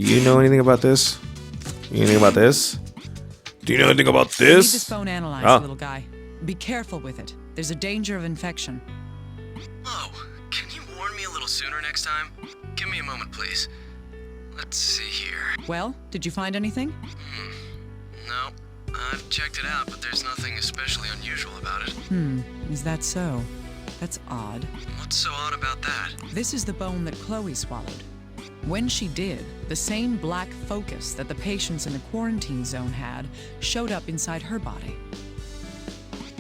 Do you know anything about this? Anything about this? Do you know anything about I need this? this bone analyzed, Ah. little guy. Be careful with it. There's a danger of infection. Whoa, can you warn me a little sooner next time? Give me a moment, please. Let's see here. Well, did you find anything? No, I've checked it out, but there's nothing especially unusual about it. Is that so? That's odd. What's so odd about that? This is the bone that Chloe swallowed. When she did, the same black focus that the patients in the quarantine zone had showed up inside her body.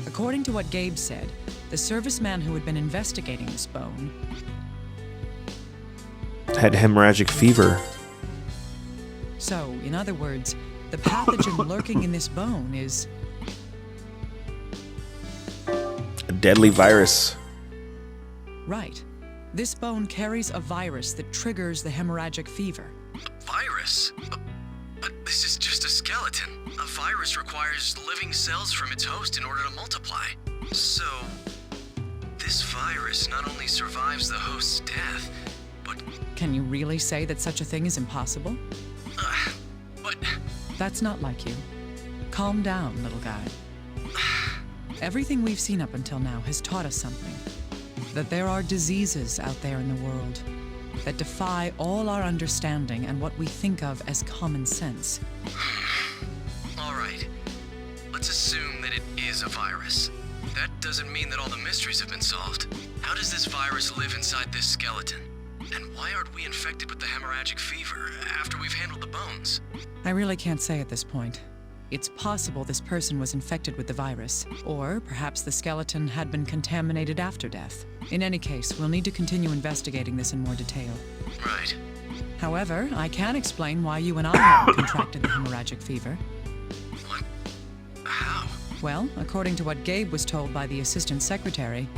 According to what Gabe said, the serviceman who had been investigating this bone Had hemorrhagic fever. So, in other words, the pathogen lurking in this bone is... A deadly virus. Right. This bone carries a virus that triggers the hemorrhagic fever. A virus? But this is just a skeleton. A virus requires living cells from its host in order to multiply. So, this virus not only survives the host's death, but... Can you really say that such a thing is impossible? But... That's not like you. Calm down, little guy. Everything we've seen up until now has taught us something. That there are diseases out there in the world that defy all our understanding and what we think of as common sense. All right. Let's assume that it is a virus. That doesn't mean that all the mysteries have been solved. How does this virus live inside this skeleton? And why aren't we infected with the hemorrhagic fever after we've handled the bones? I really can't say at this point. It's possible this person was infected with the virus, or perhaps the skeleton had been contaminated after death. In any case, we'll need to continue investigating this in more detail. Right. However, I can explain why you and I haven't contracted the hemorrhagic fever. What? How? Well, according to what Gabe was told by the assistant secretary,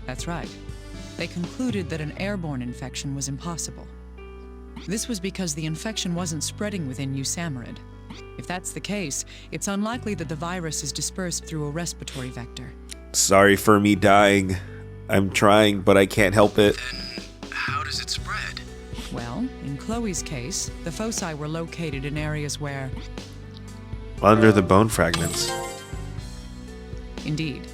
That's right. They concluded that an airborne infection was impossible. This was because the infection wasn't spreading within USAMRIID. If that's the case, it's unlikely that the virus is dispersed through a respiratory vector. Sorry for me dying. I'm trying, but I can't help it. Then how does it spread? Well, in Chloe's case, the foci were located in areas where... Under the bone fragments. Indeed.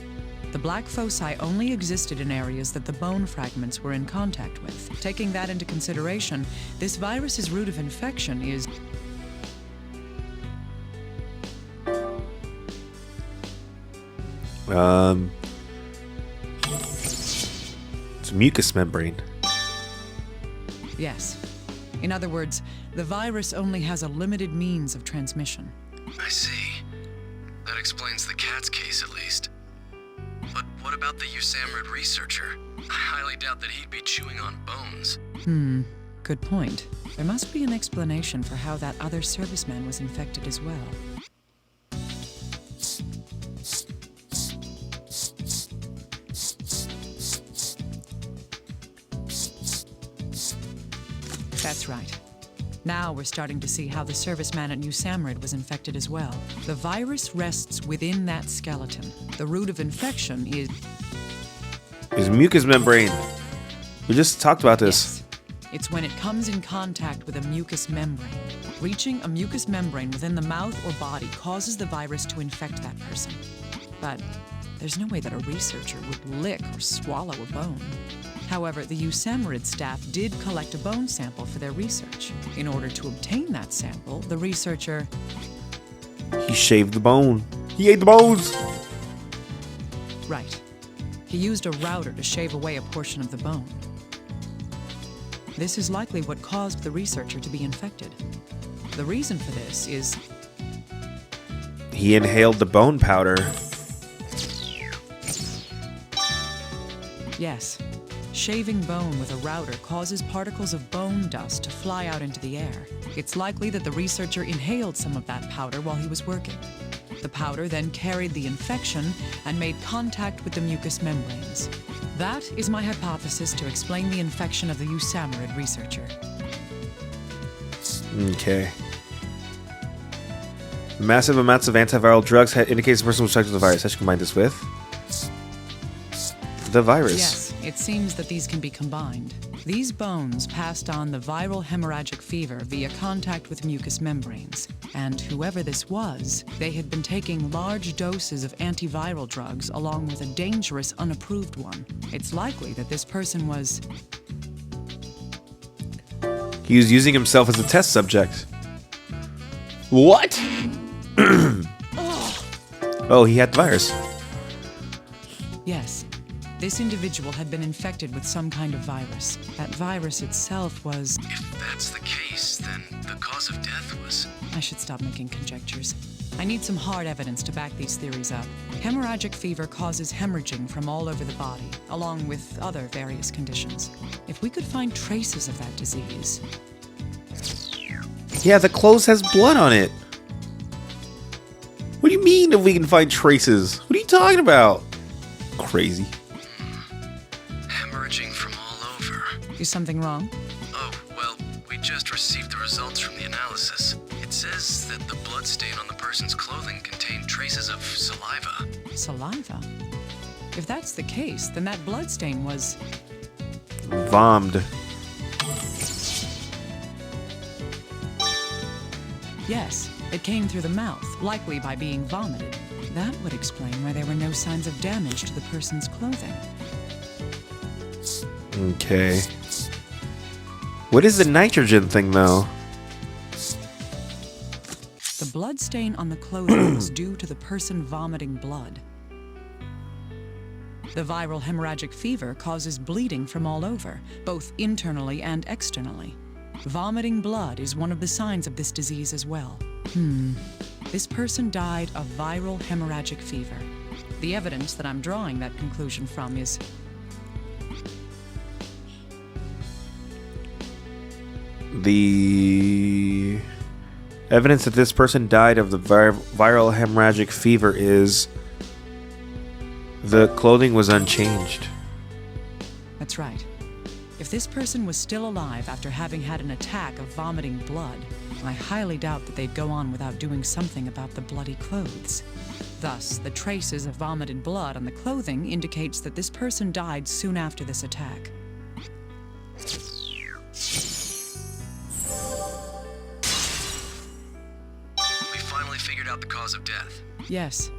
The black foci only existed in areas that the bone fragments were in contact with. Taking that into consideration, this virus's route of infection is... It's mucous membrane. Yes. In other words, the virus only has a limited means of transmission. I see. That explains the cat's case, at least. But what about the USAMRIID researcher? I highly doubt that he'd be chewing on bones. Good point. There must be an explanation for how that other serviceman was infected as well. That's right. Now we're starting to see how the serviceman at USAMRIID was infected as well. The virus rests within that skeleton. The route of infection is... Is mucous membrane. We just talked about this. Yes. It's when it comes in contact with a mucous membrane. Reaching a mucous membrane within the mouth or body causes the virus to infect that person. But there's no way that a researcher would lick or swallow a bone. However, the USAMRIID staff did collect a bone sample for their research. In order to obtain that sample, the researcher... He shaved the bone. He ate the bones. Right. He used a router to shave away a portion of the bone. This is likely what caused the researcher to be infected. The reason for this is... He inhaled the bone powder. Yes. Shaving bone with a router causes particles of bone dust to fly out into the air. It's likely that the researcher inhaled some of that powder while he was working. The powder then carried the infection and made contact with the mucous membranes. That is my hypothesis to explain the infection of the USAMRIID researcher. Okay. Massive amounts of antiviral drugs indicates the person was infected with the virus. I should combine this with the virus. Yes, it seems that these can be combined. These bones passed on the viral hemorrhagic fever via contact with mucous membranes. And whoever this was, they had been taking large doses of antiviral drugs along with a dangerous, unapproved one. It's likely that this person was... He was using himself as a test subject. What? Oh, he had the virus. Yes. This individual had been infected with some kind of virus. That virus itself was... If that's the case, then the cause of death was... I should stop making conjectures. I need some hard evidence to back these theories up. Hemorrhagic fever causes hemorrhaging from all over the body, along with other various conditions. If we could find traces of that disease... Yeah, the clothes has blood on it. What do you mean if we can find traces? What are you talking about? Crazy. Hemorrhaging from all over. Is something wrong? Oh, well, we just received the results from the analysis. It says that the blood stain on the person's clothing contained traces of saliva. Saliva? If that's the case, then that blood stain was... Vommed. Yes, it came through the mouth, likely by being vomited. That would explain why there were no signs of damage to the person's clothing. Okay. What is the nitrogen thing, though? The blood stain on the clothing was due to the person vomiting blood. The viral hemorrhagic fever causes bleeding from all over, both internally and externally. Vomiting blood is one of the signs of this disease as well. This person died of viral hemorrhagic fever. The evidence that I'm drawing that conclusion from is... The evidence that this person died of the viral hemorrhagic fever is the clothing was unchanged. That's right. If this person was still alive after having had an attack of vomiting blood, I highly doubt that they'd go on without doing something about the bloody clothes. Thus, the traces of vomited blood on the clothing indicates that this person died soon after this attack. We finally figured out the cause of death. Yes.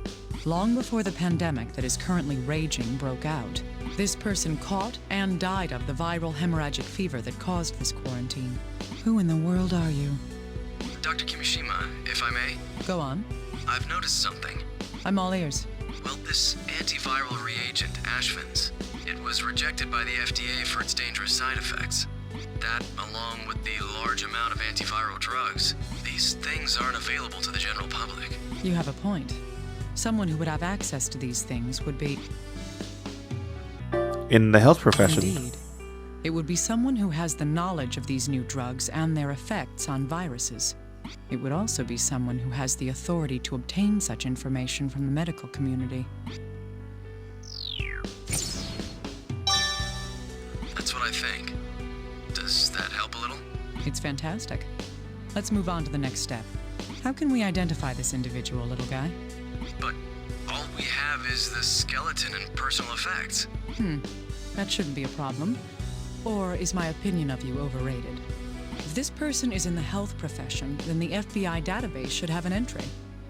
Long before the pandemic that is currently raging broke out, this person caught and died of the viral hemorrhagic fever that caused this quarantine. Who in the world are you? Dr. Kimishima, if I may, Go on. I've noticed something. I'm all ears. Well, this antiviral reagent, Ashvin's, it was rejected by the FDA for its dangerous side effects. That, along with the large amount of antiviral drugs, these things aren't available to the general public. You have a point. Someone who would have access to these things would be... In the health profession. Indeed. It would be someone who has the knowledge of these new drugs and their effects on viruses. It would also be someone who has the authority to obtain such information from the medical community. That's what I think. Does that help a little? It's fantastic. Let's move on to the next step. How can we identify this individual, little guy? But all we have is the skeleton and personal effects. That shouldn't be a problem. Or is my opinion of you overrated? If this person is in the health profession, then the FBI database should have an entry.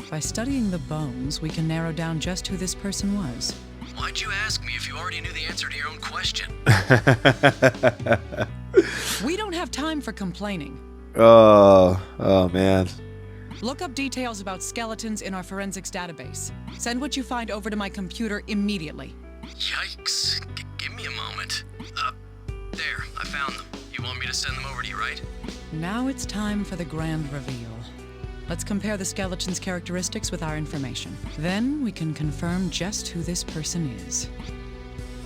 By studying the bones, we can narrow down just who this person was. Why'd you ask me if you already knew the answer to your own question? We don't have time for complaining. Oh man. Look up details about skeletons in our forensics database. Send what you find over to my computer immediately. Yikes. Give me a moment. There, I found them. You want me to send them over to you, right? Now it's time for the grand reveal. Let's compare the skeleton's characteristics with our information. Then we can confirm just who this person is.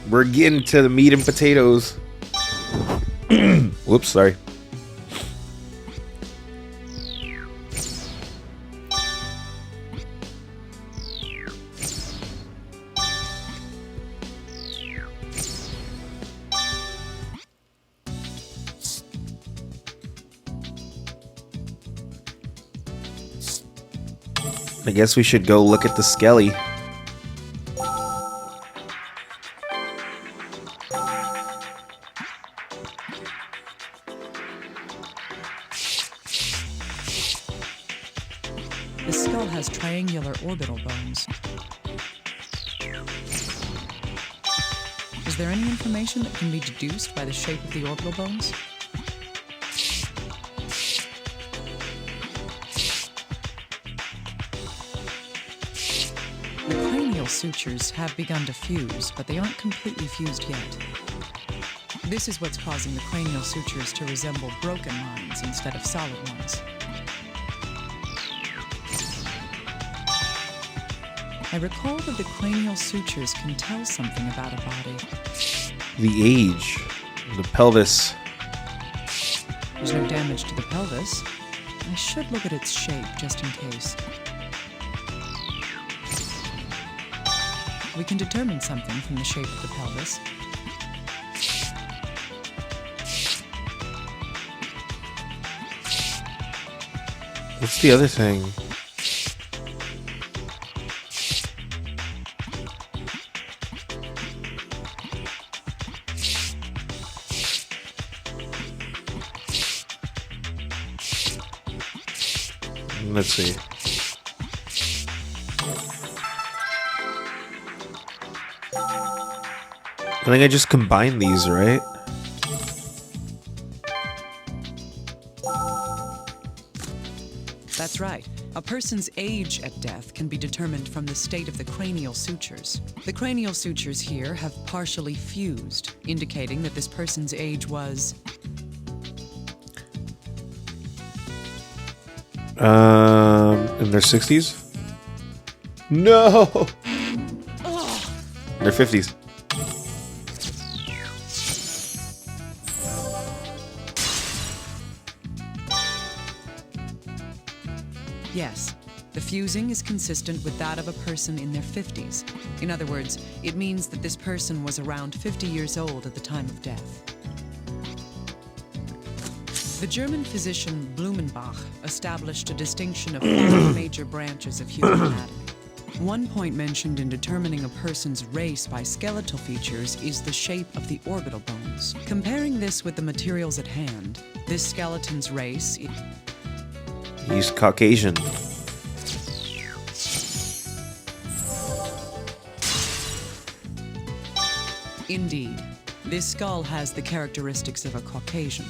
We're getting to the meat and potatoes. Whoops, sorry. I guess we should go look at the skelly. The skull has triangular orbital bones. Is there any information that can be deduced by the shape of the orbital bones? The cranial sutures have begun to fuse, but they aren't completely fused yet. This is what's causing the cranial sutures to resemble broken lines instead of solid ones. I recall that the cranial sutures can tell something about a body. The age, the pelvis. There's no damage to the pelvis. I should look at its shape just in case. We can determine something from the shape of the pelvis. What's the other thing? Let's see. I think I just combined these, right? That's right. A person's age at death can be determined from the state of the cranial sutures. The cranial sutures here have partially fused, indicating that this person's age was... In their 60s? No! Their 50s. Yes, the fusing is consistent with that of a person in their 50s. In other words, it means that this person was around 50 years old at the time of death. The German physician Blumenbach established a distinction of 5 major branches of human anatomy. One point mentioned in determining a person's race by skeletal features is the shape of the orbital bones. Comparing this with the materials at hand, this skeleton's race is... He's Caucasian. Indeed, this skull has the characteristics of a Caucasian.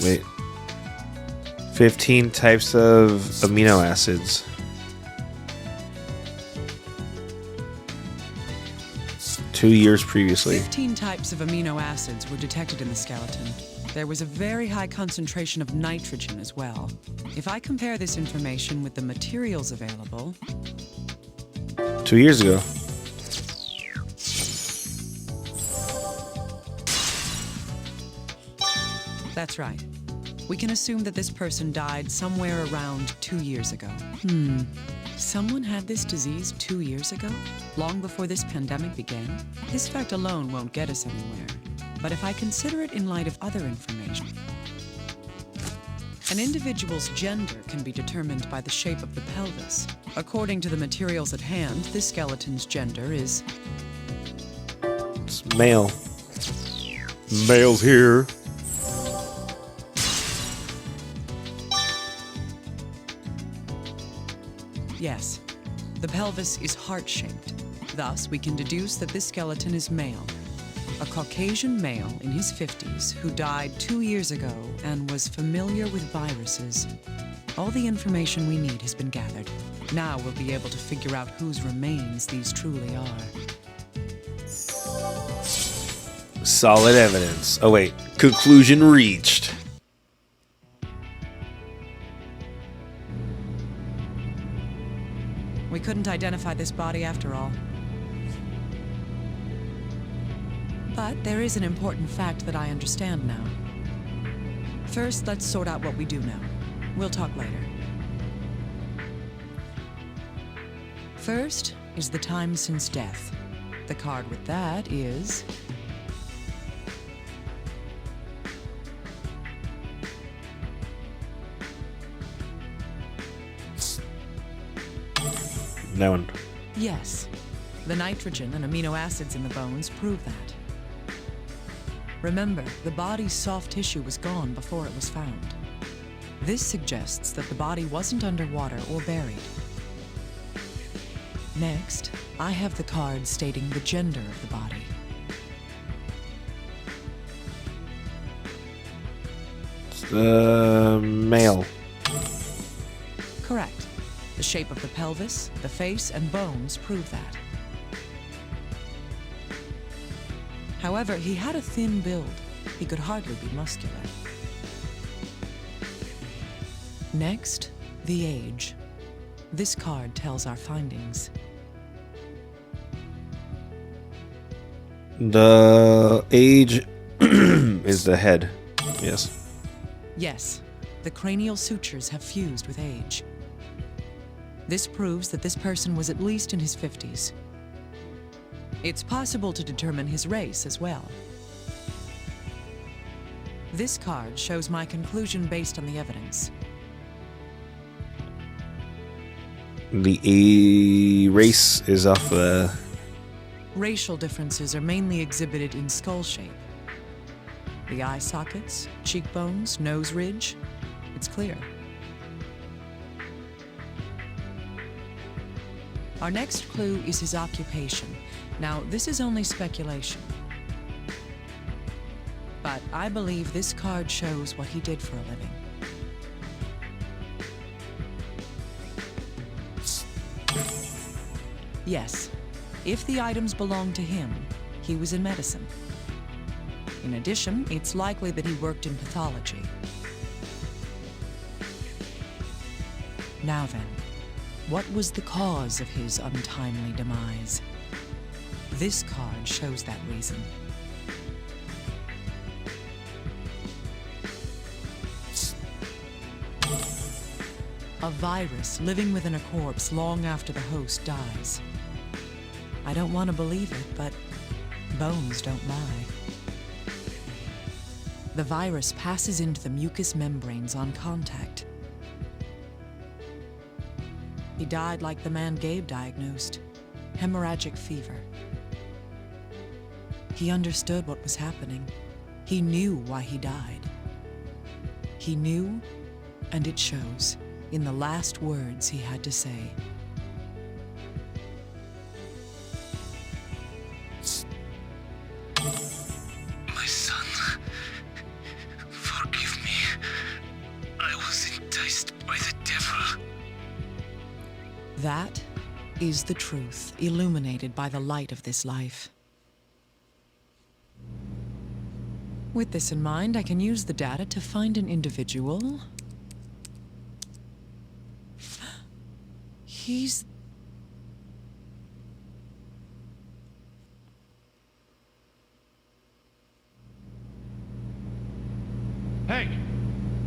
Wait. 15 types of amino acids. Two years previously. 15 types of amino acids were detected in the skeleton. There was a very high concentration of nitrogen as well. If I compare this information with the materials available... 2 years ago. That's right. We can assume that this person died somewhere around 2 years ago. Someone had this disease 2 years ago? Long before this pandemic began? This fact alone won't get us anywhere. But if I consider it in light of other information, an individual's gender can be determined by the shape of the pelvis. According to the materials at hand, this skeleton's gender is... It's male. Male's here. yes. The pelvis is heart-shaped. Thus, we can deduce that this skeleton is male. A Caucasian male in his 50s who died 2 years ago and was familiar with viruses. All the information we need has been gathered. Now we'll be able to figure out whose remains these truly are. Solid evidence. Oh wait, conclusion reached. We couldn't identify this body after all. But there is an important fact that I understand now. First, let's sort out what we do know. We'll talk later. First is the time since death. The card with that is... That one. Yes. The nitrogen and amino acids in the bones prove that. Remember, the body's soft tissue was gone before it was found. This suggests that the body wasn't underwater or buried. Next, I have the card stating the gender of the body. Male. Correct. The shape of the pelvis, the face, and bones prove that. However, he had a thin build. He could hardly be muscular. Next, the age. This card tells our findings. The age is the head. Yes. Yes, the cranial sutures have fused with age. This proves that this person was at least in his 50s. It's possible to determine his race as well. This card shows my conclusion based on the evidence. The race is off Racial differences are mainly exhibited in skull shape. The eye sockets, cheekbones, nose ridge, it's clear. Our next clue is his occupation. Now, this is only speculation. But I believe this card shows what he did for a living. Yes, if the items belong to him, he was in medicine. In addition, it's likely that he worked in pathology. Now then, what was the cause of his untimely demise? This card shows that reason. A virus living within a corpse long after the host dies. I don't want to believe it, but bones don't lie. The virus passes into the mucous membranes on contact. He died like the man Gabe diagnosed, hemorrhagic fever. He understood what was happening. He knew why he died. He knew, and it shows in the last words he had to say. My son, forgive me. I was enticed by the devil. That is the truth, illuminated by the light of this life. With this in mind, I can use the data to find an individual. He's... Hey!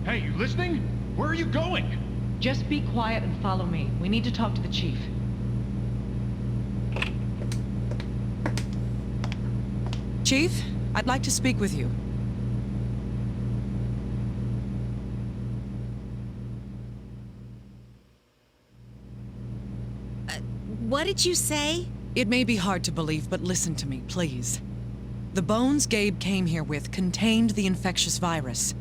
Hey, you listening? Where are you going? Just be quiet and follow me. We need to talk to the chief. Chief, I'd like to speak with you. What did you say? It may be hard to believe, but listen to me, please. The bones Gabe came here with contained the infectious virus.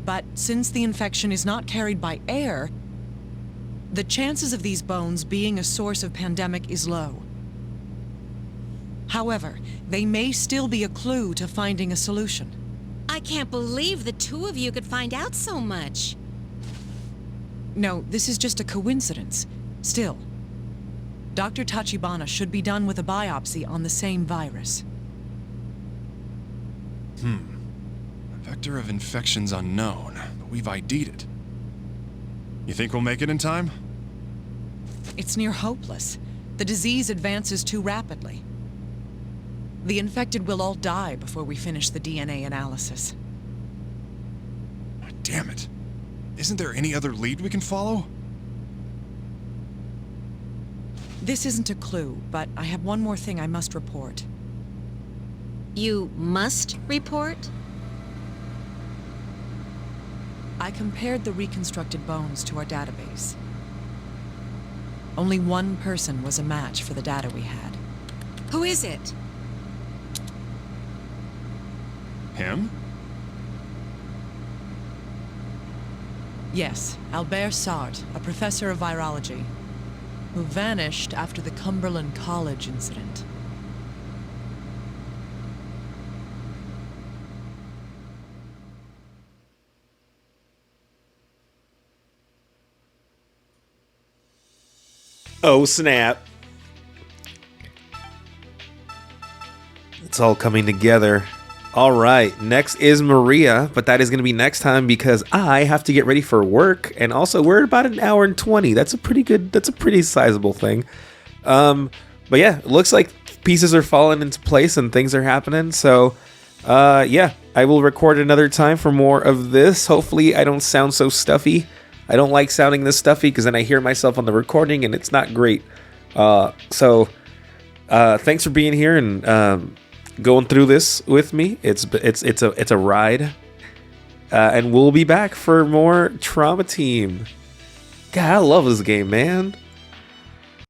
But since the infection is not carried by air, The chances of these bones being a source of pandemic is low. However, they may still be a clue to finding a solution. I can't believe the two of you could find out so much. No, this is just a coincidence. Still, Dr. Tachibana should be done with a biopsy on the same virus. Vector of infection's unknown, but we've ID'd it. You think we'll make it in time? It's near hopeless. The disease advances too rapidly. The infected will all die before we finish the DNA analysis. Damn it. Isn't there any other lead we can follow? This isn't a clue, but I have one more thing I must report. You must report? I compared the reconstructed bones to our database. Only one person was a match for the data we had. Who is it? Him? Yes, Albert Sart, a professor of virology, who vanished after the Cumberland College incident. Oh, snap. It's all coming together. All right, next is Maria, but that is going to be next time because I have to get ready for work, and also we're about an hour and 20. That's a pretty sizable thing. But yeah, it looks like pieces are falling into place and things are happening. So, yeah, I will record another time for more of this. Hopefully, I don't sound so stuffy. I don't like sounding this stuffy because then I hear myself on the recording and it's not great. So, thanks for being here and going through this with me. It's a ride, and we'll be back for more Trauma Team. God, I love this game, man.